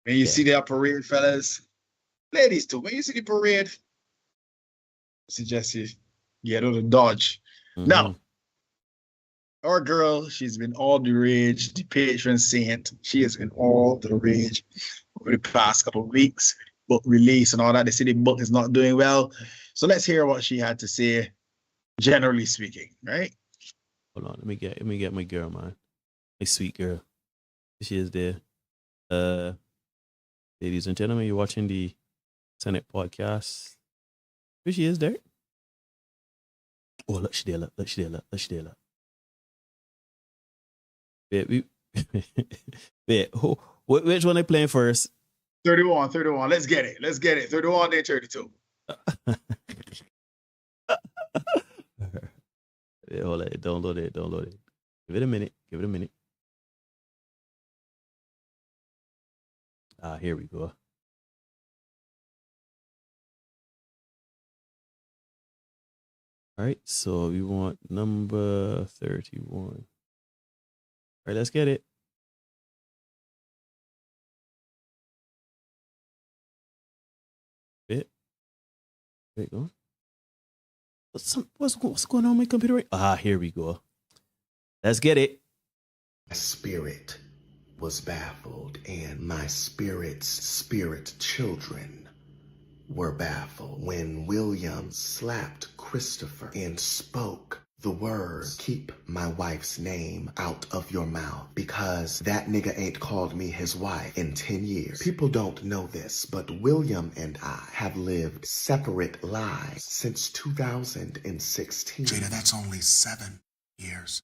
Speaker 3: When you see that parade, fellas, ladies too. When you see the parade, I suggest you get out of Dodge. Now, our girl, she's been all the rage. The patron saint, she has been all the rage. over the past couple of weeks, book release and all that. They say the book is not doing well. So let's hear what she had to say, generally speaking, right?
Speaker 2: Hold on, let me get my girl, man. My sweet girl. She is there. Ladies and gentlemen, you're watching the Senate podcast. Here she is there. Oh, look, she there, look. Wait, wait, which one are playing first?
Speaker 3: 31. Let's get it. 31, then 32.
Speaker 2: Wait, hold it. Download it. Give it a minute. Here we go. All right, so we want number 31. All right, let's get it. Wait, go. What's going on with my computer? Here we go. Let's get it.
Speaker 8: My spirit was baffled, and my spirit's spirit children were baffled when William slapped Christopher and spoke the word, keep my wife's name out of your mouth, because that nigga ain't called me his wife in 10 years. People don't know this, but William and I have lived separate lives since 2016.
Speaker 9: Jada, that's only 7 years.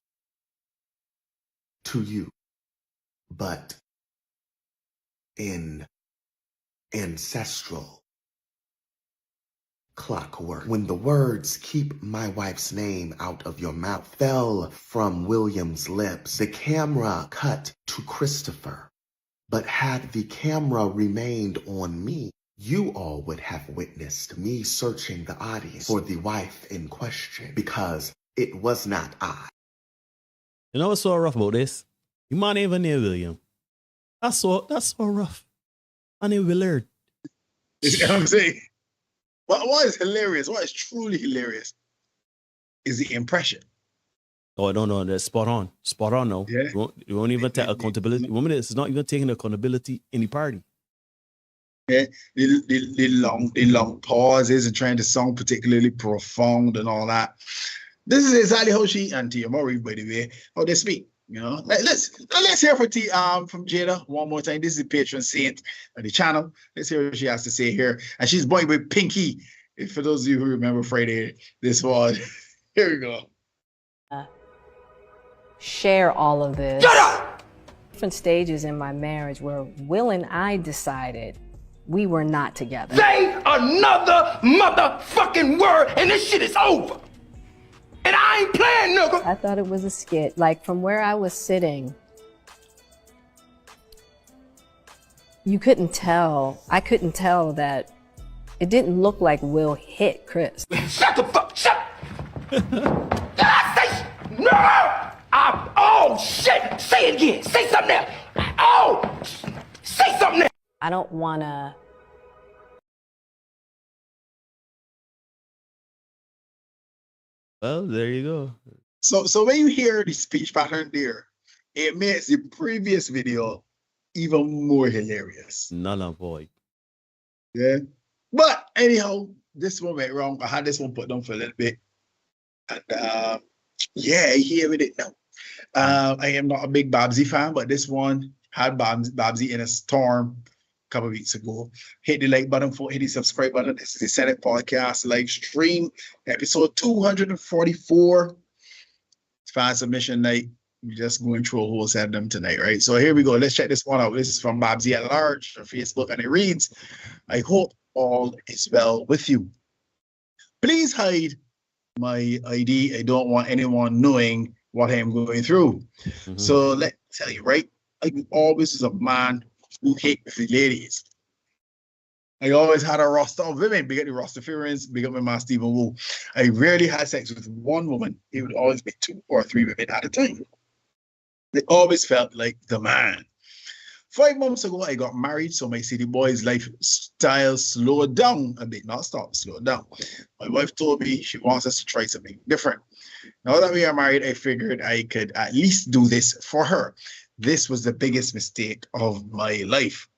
Speaker 8: To you. But in ancestral clockwork, when the words keep my wife's name out of your mouth fell from William's lips, the camera cut to Christopher. But had the camera remained on me, you all would have witnessed me searching the audience for the wife in question, because it was not I.
Speaker 2: You know what's so rough about this? You might even near William. That's so rough. And Willard.
Speaker 3: You see what I'm saying? What is hilarious, what is truly hilarious is the impression.
Speaker 2: Oh, no, that's spot on. No.
Speaker 3: Yeah.
Speaker 2: You won't even take accountability. Woman, it's not even taking accountability in the party.
Speaker 3: Yeah, the long pauses and trying to sound particularly profound and all that. This is exactly how she and Tia Murray, by the way, how they speak. You know, let's hear from Jada one more time. This is the patron saint of the channel. Let's hear what she has to say here. And she's boy with Pinky. For those of you who remember Friday, this one. Here we go.
Speaker 10: Share all of this. Shut up! Different stages in my marriage where Will and I decided we were not together.
Speaker 11: Say another motherfucking word and this shit is over. And I ain't playing, nigga.
Speaker 10: I thought it was a skit. Like, from where I was sitting, you couldn't tell. I couldn't tell that it didn't look like Will hit Chris.
Speaker 11: Shut the fuck, shut. Did I say, no? Oh, shit. Say it again. Say something else. Oh, say something else.
Speaker 10: I don't want to.
Speaker 2: Well, there you go.
Speaker 3: So when you hear the speech pattern there, it makes the previous video even more hilarious.
Speaker 2: None boy.
Speaker 3: Yeah. But anyhow, this one went wrong. I had this one put down for a little bit. And yeah, here with it now. I am not a big Babsy fan, but this one had Babsy in a storm a couple of weeks ago. Hit the like button, hit the subscribe button. This is the Senate Podcast live stream, episode 244. Fan submission night. We're just going through a whole set of them tonight, right? So here we go. Let's check this one out. This is from Babsy at Large on Facebook, and it reads, I hope all is well with you. Please hide my ID. I don't want anyone knowing what I am going through. Mm-hmm. So let me tell you, right? I always was a man who hates the ladies. I always had a roster of women. Big up the Rastafarians, big up my man Stephen Wu. I rarely had sex with one woman. It would always be 2 or 3 women at a time. They always felt like the man. 5 months ago, I got married, so my city boy's lifestyle slowed down a bit. Not stop, slowed down. My wife told me she wants us to try something different. Now that we are married, I figured I could at least do this for her. This was the biggest mistake of my life.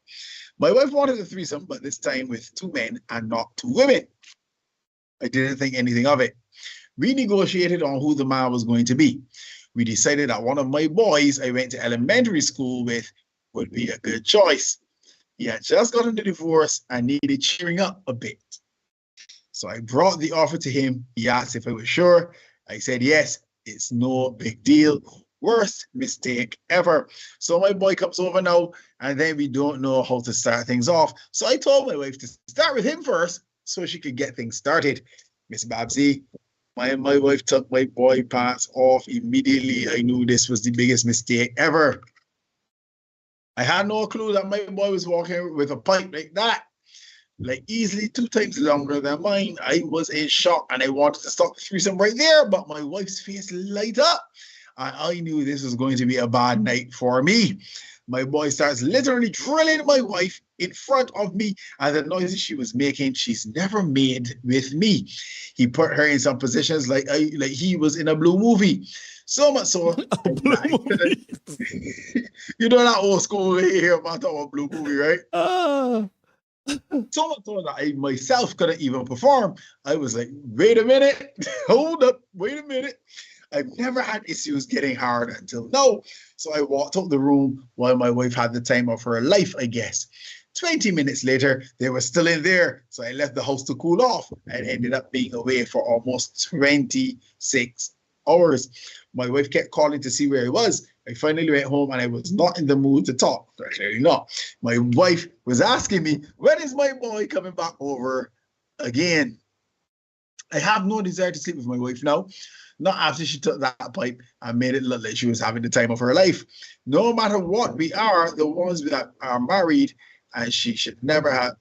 Speaker 3: My wife wanted a threesome, but this time with 2 men and not 2 women. I didn't think anything of it. We negotiated on who the man was going to be. We decided that one of my boys I went to elementary school with would be a good choice. He had just gotten a divorce and needed cheering up a bit. So I brought the offer to him. He asked if I was sure. I said, yes, it's no big deal. Worst mistake ever. So my boy comes over now, and then we don't know how to start things off. So I told my wife to start with him first so she could get things started. Miss Babsy, my wife took my boy pants off immediately. I knew this was the biggest mistake ever. I had no clue that my boy was walking with a pipe like that, like easily 2 times longer than mine. I was in shock and I wanted to stop the threesome right there, but my wife's face lit up. And I knew this was going to be a bad night for me. My boy starts literally drilling my wife in front of me, and the noises she was making, she's never made with me. He put her in some positions like he was in a blue movie. So much so, you know that old school right here about a blue movie, right? So much so that I myself couldn't even perform. I was like, wait a minute, hold up, wait a minute. I've never had issues getting hard until now. So I walked out the room while my wife had the time of her life, I guess. 20 minutes later, they were still in there. So I left the house to cool off and ended up being away for almost 26 hours. My wife kept calling to see where I was. I finally went home and I was not in the mood to talk. Clearly not. My wife was asking me, when is my boy coming back over again? I have no desire to sleep with my wife now. Not after she took that pipe and made it look like she was having the time of her life. No matter what, we are the ones that are married, and she should never have,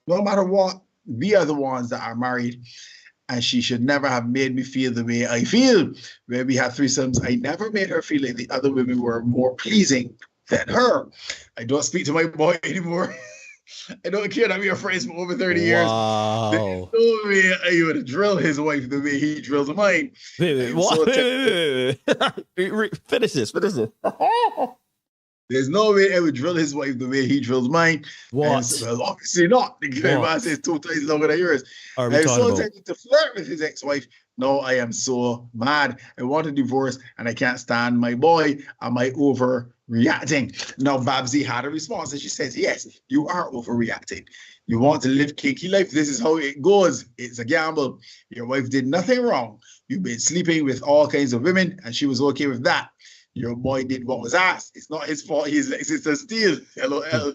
Speaker 3: no matter what, we are the ones that are married, and she should never have made me feel the way I feel. When we had threesomes, I never made her feel like the other women were more pleasing than her. I don't speak to my boy anymore. I don't care that we are friends for over 30 years.
Speaker 2: Wow.
Speaker 3: There's no way I would drill his wife the way he drills mine.
Speaker 2: Wait, what? Finish this.
Speaker 3: There's no way I would drill his wife the way he drills mine.
Speaker 2: What?
Speaker 3: Well, obviously not. The man says 2 times longer than yours. I'm so tempted to flirt with his ex-wife. No, I am so mad. I want a divorce and I can't stand my boy. Am I overreacting? Now, Babsy had a response and she says, yes, you are overreacting. You want to live kinky life. This is how it goes. It's a gamble. Your wife did nothing wrong. You've been sleeping with all kinds of women and she was okay with that. Your boy did what was asked. It's not his fault. He's like Sister Steele. LOL.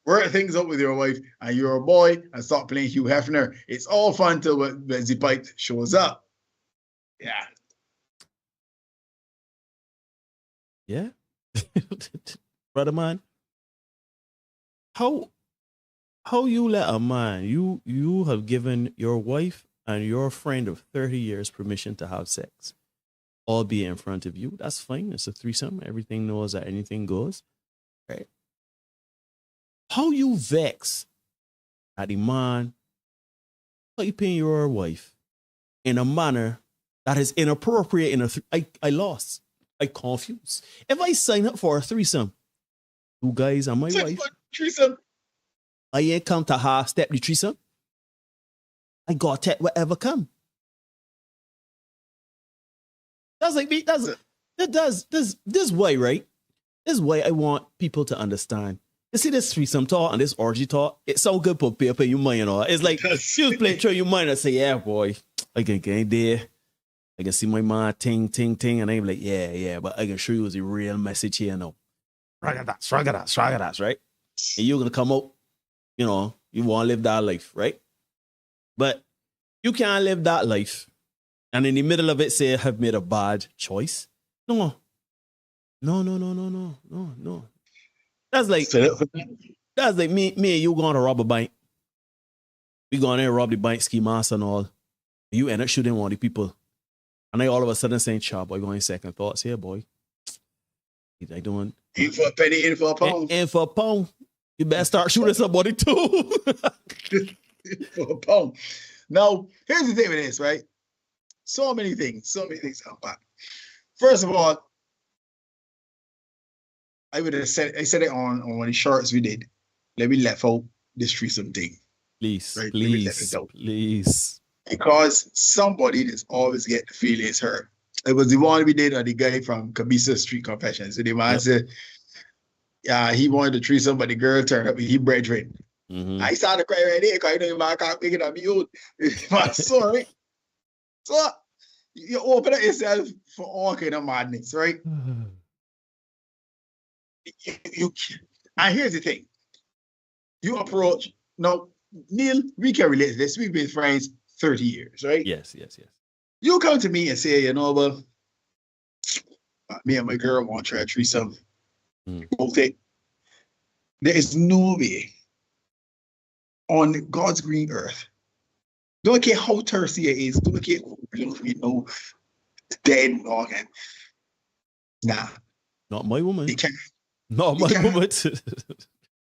Speaker 3: Work things up with your wife and you're a boy and stop playing Hugh Hefner. It's all fun till when the pipe shows up. Yeah.
Speaker 2: Yeah. Brother man. How you let a man, you have given your wife and your friend of 30 years permission to have sex, albeit in front of you. That's fine. It's a threesome. Everything knows that anything goes. Right? How you vex at the man piping your wife in a manner that is inappropriate in I lost. I confused. If I sign up for a threesome, 2 guys and my wife,
Speaker 3: threesome.
Speaker 2: I ain't come to half step the threesome. I got to take whatever come. That's like me. This way, right? This way I want people to understand. You see this threesome talk and this orgy talk, it's so good for paper in your mind and all. It's like you play through your mind and say, yeah, boy, I can get there. I can see my man ting, and I'm like, yeah, but I can show you the real message here now. Stragadas, right? And you're gonna come out, you want to live that life, right? But you can't live that life and in the middle of it say have made a bad choice. No. That's like me and you going to rob a bank. We going there rob the bank, ski master and all. You end up shooting one of the people. And I all of a sudden saying, "Chop, boy, going second thoughts here, boy. I doing
Speaker 3: in for a penny, in for a pound.
Speaker 2: In for a pound. You better start shooting somebody too."
Speaker 3: In for a pound. Now, here's the thing with this, right? So many things happen. First of all, I said it on one of the shorts we did. let me left out this threesome thing.
Speaker 2: Please,
Speaker 3: Right?
Speaker 2: please.
Speaker 3: Because somebody that's always get the feelings hurt. It was the one we did on the guy from Kabisa Street Confessions. So the man said, yeah, he wanted to threesome, but the girl turned up, he brethren. I started crying right there because I know my can't pick it up. I'm sorry. So you open up yourself for all kind of madness, right? And here's the thing. You approach, now, Neil, we can relate to this. We've been friends 30 years, right?
Speaker 2: Yes.
Speaker 3: You come to me and say, you know, well, me and my girl want to try a threesome. Okay. There is no way on God's green earth. Don't care how thirsty it is. Don't care, dead and all that. Nah.
Speaker 2: Not my woman.
Speaker 3: It can't.
Speaker 2: Not my woman.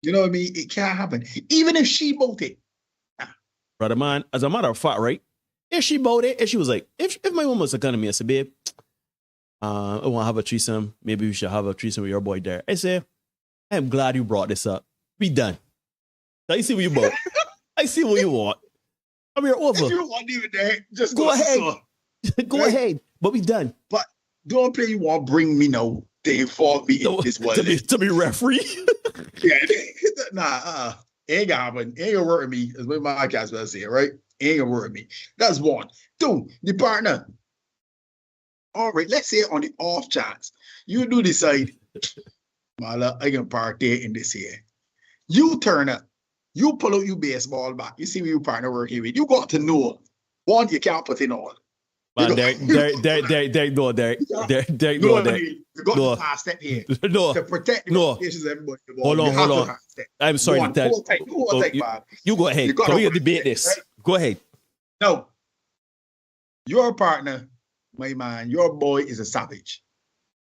Speaker 3: You know what I mean? It can't happen. Even if she bought it. Nah.
Speaker 2: Brother man, as a matter of fact, right? If she bought it, if she was like, if my woman was looking at me and said, babe, I want to have a threesome. Maybe we should have a threesome with your boy there. I say, I'm glad you brought this up. Be done. I see what you bought. I see what you want. I'm here over.
Speaker 3: If you want even there, just
Speaker 2: go ahead. Go ahead. But we done.
Speaker 3: But don't play you want to bring me no thing for me in this world.
Speaker 2: To be referee.
Speaker 3: Yeah. Nah, ain't gonna happen. Ain't gonna work with me, as my podcast will say, right? Ain't gonna work with me. That's one. Two, the partner. All right, let's say on the off chance, you do decide, Mala, I can park there in this here. You turn up, you pull out your baseball bat, you see who your partner working with. You got to know, one, you can't put in all.
Speaker 2: Man, Derek, no, Derek.
Speaker 3: You got to pass step here.
Speaker 2: No.
Speaker 3: To protect the reputations of everybody.
Speaker 2: Hold on. I'm sorry to tell you. Go ahead. Can we debate this? Right? Go ahead.
Speaker 3: No. Your partner, my man, your boy is a savage.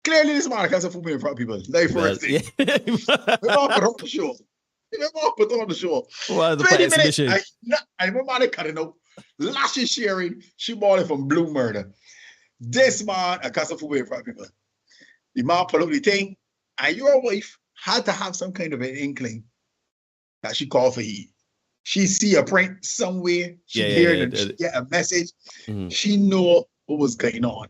Speaker 3: Clearly, this man can't fool me in front of people. Like, for instance, we're all put on the show.
Speaker 2: Well,
Speaker 3: 20 minutes. I remember they cutting out. Lashes sharing. She bought it from Blue Murder. This man, I can't fool me in front of people. The man pull out the thing, and your wife had to have some kind of an inkling that she called for heat. She see a print somewhere. She get a message. She know what was going on.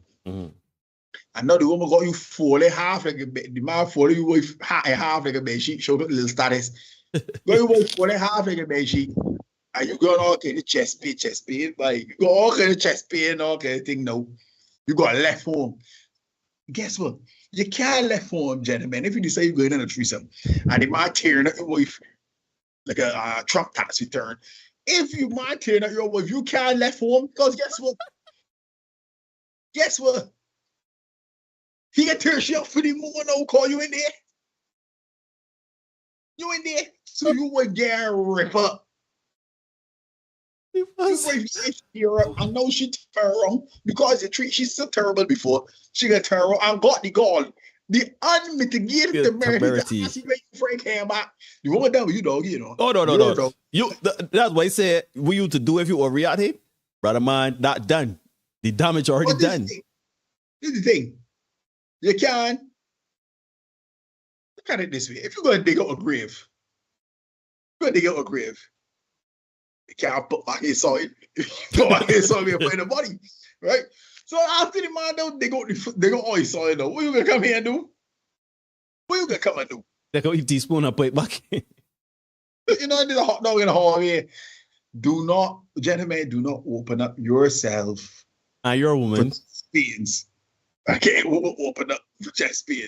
Speaker 3: I know the woman got you fully half like a bed. The man fully you wife half like a bed sheet. Showed a little status. Got you wife fully half like a bed sheet. And you got all kind of chest pain. Like you got all kind of chest pain and all kind of thing now. You got left home. Guess what? You can't left home, gentlemen, if you decide you're going on a threesome. And the man tearing at your wife like a Trump tax return. If you man tearing at your wife, you can't left home because guess what? He get tear she up for the moon now, call you in there. You in there. So you would get rip up. I know she turned wrong because she's so terrible before. She got turned wrong and got the gall. The unmitigated temerity. Frank came back. You want that with you, dog, you know.
Speaker 2: Oh, no. That's what I said. We used to do if you overreact him. Brother man, not done. The damage already done.
Speaker 3: This is the thing. You can look at it this way. If you're going to dig out a grave, you can't put back his soil. Put back his soil and put in the body, right? So after the man don't dig out all his soil now, what you going to come here and do?
Speaker 2: They go eat teaspoon and put it back.
Speaker 3: You know, there's a hot dog in the hallway. Gentlemen, do not open up yourself.
Speaker 2: And you're a woman.
Speaker 3: Pains. I can't open up for chest pain.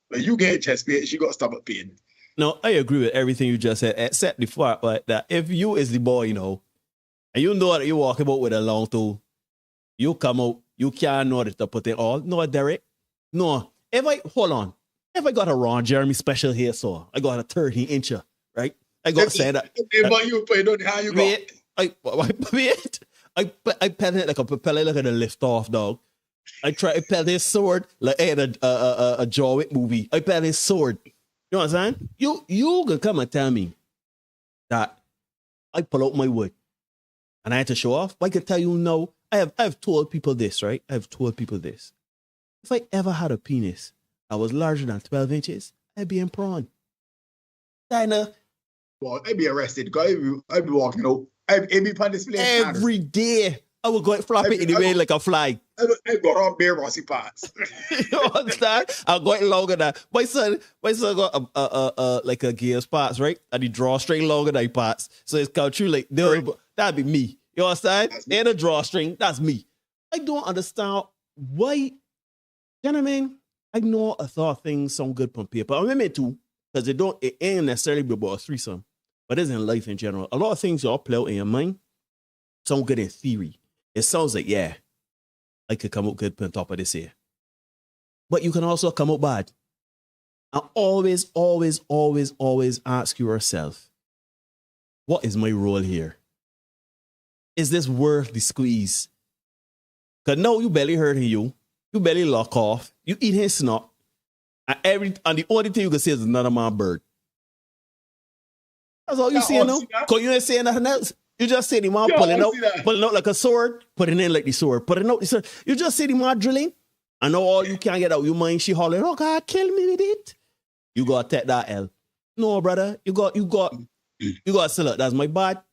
Speaker 3: But you get chest pain, she got stomach pain.
Speaker 2: No, I agree with everything you just said, except the fact like that if you is the boy, you know, and you know that you walk about with a long tool, you come out, you can't know that to put it all. No, Derek. No. If I got a Ron Jeremy special hair saw, I got a 13-incher, right? I got to say that.
Speaker 3: But you put it on how you got.
Speaker 2: I pet it like a propeller, like a lift off, dog. I try to pet his sword like I had a John Wick movie. I pet his sword. You know what I'm saying? You can come and tell me that I pull out my wood and I had to show off. But I can tell you no. I've told people this, right? I've told people this. If I ever had a penis that was larger than 12 inches, I'd be in prawn. Dinah.
Speaker 3: Well, I'd be arrested because I'd be walking out. I'd be on display.
Speaker 2: Every day. I would go and flap it anyway like a fly.
Speaker 3: I got on bare bossy parts.
Speaker 2: You understand? I'll go longer than my son got like a gears parts, right? And he draw string longer than parts. So it's come true like that'd be me. You understand? And a drawstring, that's me. I don't understand why, gentlemen. I know I thought things sound good on paper. I remember too, because it ain't necessarily about a threesome, but it's in life in general. A lot of things y'all play out in your mind sound good in theory. It sounds like, yeah, I could come out good on top of this here. But you can also come out bad. And always, always, always, always ask yourself, what is my role here? Is this worth the squeeze? Because no, you barely hurting you. You barely lock off. You eat his snot. And the only thing you can say is another man bird. That's all you see now. Because you ain't saying nothing else. You just see the man pulling out like a sword, putting in like the sword, putting out the sword. You just see the man drilling. I know all you can't get out your mind. She hollering, oh God, kill me with it. You gotta take that L. No, brother. You got to sell it. That's my bad.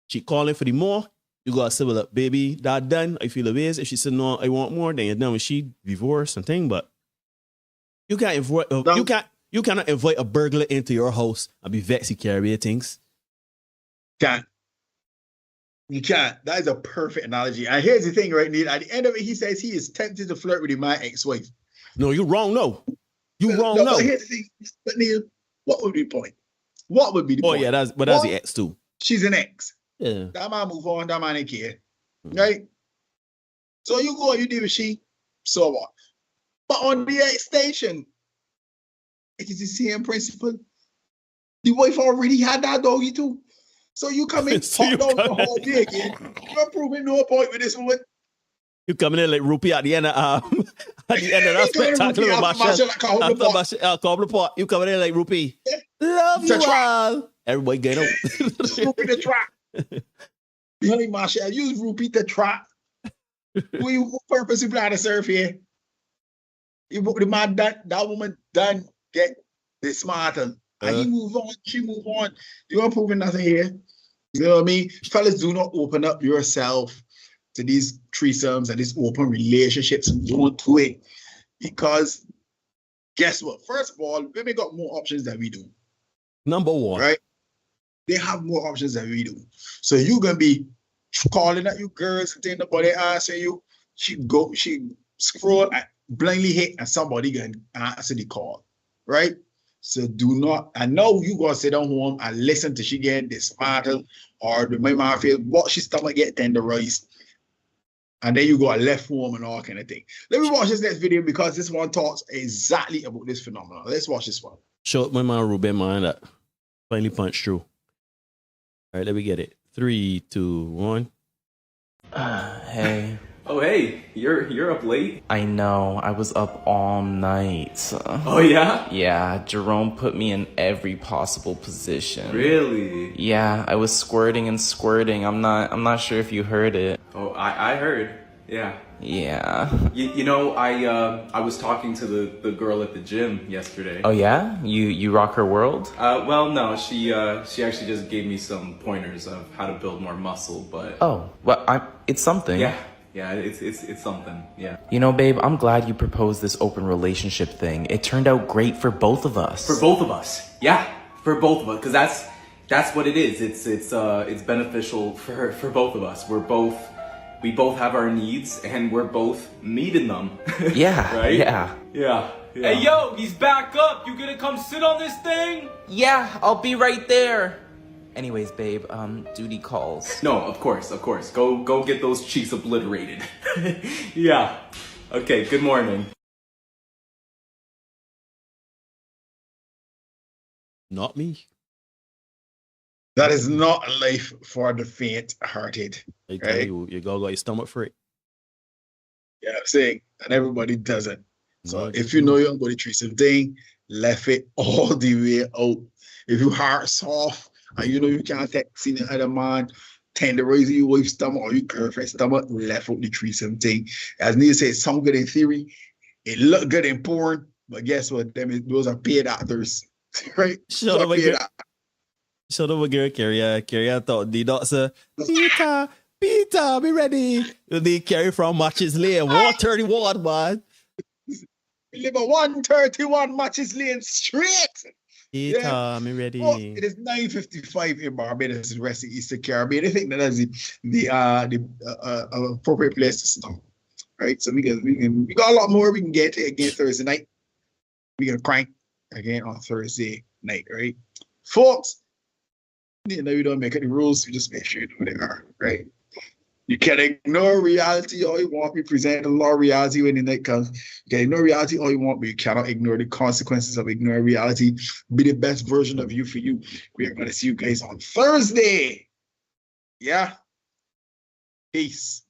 Speaker 2: She calling for the more. You gotta say, well, baby, that done. I feel the ways. If she said no, I want more, then you're done with she divorce and thing. But you can't invite you cannot invite a burglar into your house and be vexed he carry things.
Speaker 3: Can't. You can't. That is a perfect analogy. And here's the thing, right, Neil? At the end of it, he says he is tempted to flirt with my ex-wife.
Speaker 2: No, you're wrong. No, you're wrong. No.
Speaker 3: But here's the thing, but Neil, what would be the point? What would be the point?
Speaker 2: Oh yeah, that's the ex too.
Speaker 3: She's an ex.
Speaker 2: Yeah.
Speaker 3: That man move on. That man ain't care. Right? So you go and you deal with she. So what? But on the ex station, it is the same principle. The wife already had that doggy too. So you come in,
Speaker 2: So
Speaker 3: pop down the whole day again. You're proving no point with this woman.
Speaker 2: You coming in like Rupee at the end of that spectacular Marshall. Cobble pot. You coming in like Rupee.
Speaker 3: Yeah.
Speaker 2: Love you all. Everybody get out.
Speaker 3: Rupee the trap. Honey Marshall, use Rupee the trap. We purposely plan to serve here. The man done, that woman done get the smarter. And he move on, she move on. You aren't proving nothing here. You know what I mean? Fellas, do not open up yourself to these threesomes and these open relationships. Don't do it. Because guess what? First of all, women got more options than we do.
Speaker 2: Number one.
Speaker 3: Right? They have more options than we do. So you're gonna be calling at you girls and nobody answering you. She scroll and blindly hit and somebody gonna answer the call. Right? So do not, I know you gonna sit down home and listen to she get dismantled or the my mom feel what she stomach get tenderized. And then you got left home and all kind of thing. Let me watch this next video because this one talks exactly about this phenomenon. Let's watch this one.
Speaker 2: Show my man Ruben man that finally punched through. All right, let me get it. 3, 2, 1.
Speaker 12: Hey.
Speaker 13: Oh, hey, you're up late?
Speaker 12: I know, I was up all night.
Speaker 13: Oh, yeah?
Speaker 12: Yeah, Jerome put me in every possible position.
Speaker 13: Really?
Speaker 12: Yeah, I was squirting and squirting. I'm not sure if you heard it.
Speaker 13: Oh, I heard. Yeah.
Speaker 12: Yeah.
Speaker 13: You know, I was talking to the girl at the gym yesterday.
Speaker 12: Oh yeah? You rock her world?
Speaker 13: Well, no, she actually just gave me some pointers of how to build more muscle, but...
Speaker 12: Oh, well, it's something.
Speaker 13: Yeah, it's something, yeah.
Speaker 12: You know, babe, I'm glad you proposed this open relationship thing. It turned out great for both of us.
Speaker 13: For both of us, yeah, for both of us, because that's what it is. It's beneficial for both of us. We both have our needs, and we're both meeting them.
Speaker 12: Yeah,
Speaker 13: right?
Speaker 12: Yeah.
Speaker 13: Hey, yo, he's back up. You gonna come sit on this thing?
Speaker 12: Yeah, I'll be right there. Anyways, babe, duty calls.
Speaker 13: No, of course. Go get those cheeks obliterated. Yeah. Okay, good morning.
Speaker 2: Not me.
Speaker 3: That is not a life for the faint-hearted.
Speaker 2: I tell you, you gotta got your stomach for it.
Speaker 3: Yeah, I'm saying, and everybody doesn't. So if you know you're going to treat something, left it all the way out. If you heart soft, and you know you can't take seeing the other man tenderize your wife's stomach or your girlfriend's stomach, left out the threesome thing. As Neil said, it sound good in theory, it look good in porn, but guess what? Those are paid actors, right?
Speaker 2: Shout Shut up, Carrie thought the doctor, Peter, be ready. They carry from Matches Lane, 131, man.
Speaker 3: We live a 131 Matches Lane straight.
Speaker 2: Peter, me ready.
Speaker 3: Oh, it is 9:55 in Barbados, the rest of Eastern Caribbean. I think that is the appropriate place to stop. Right, so we got a lot more we can get to again Thursday night. We're gonna crank again on Thursday night, right? Folks, you know we don't make any rules, we just make sure you know what they are, right? You can ignore reality all you want. We present a lot of reality when the night comes. You can ignore reality all you want, but you cannot ignore the consequences of ignoring reality. Be the best version of you for you. We are gonna see you guys on Thursday. Yeah. Peace.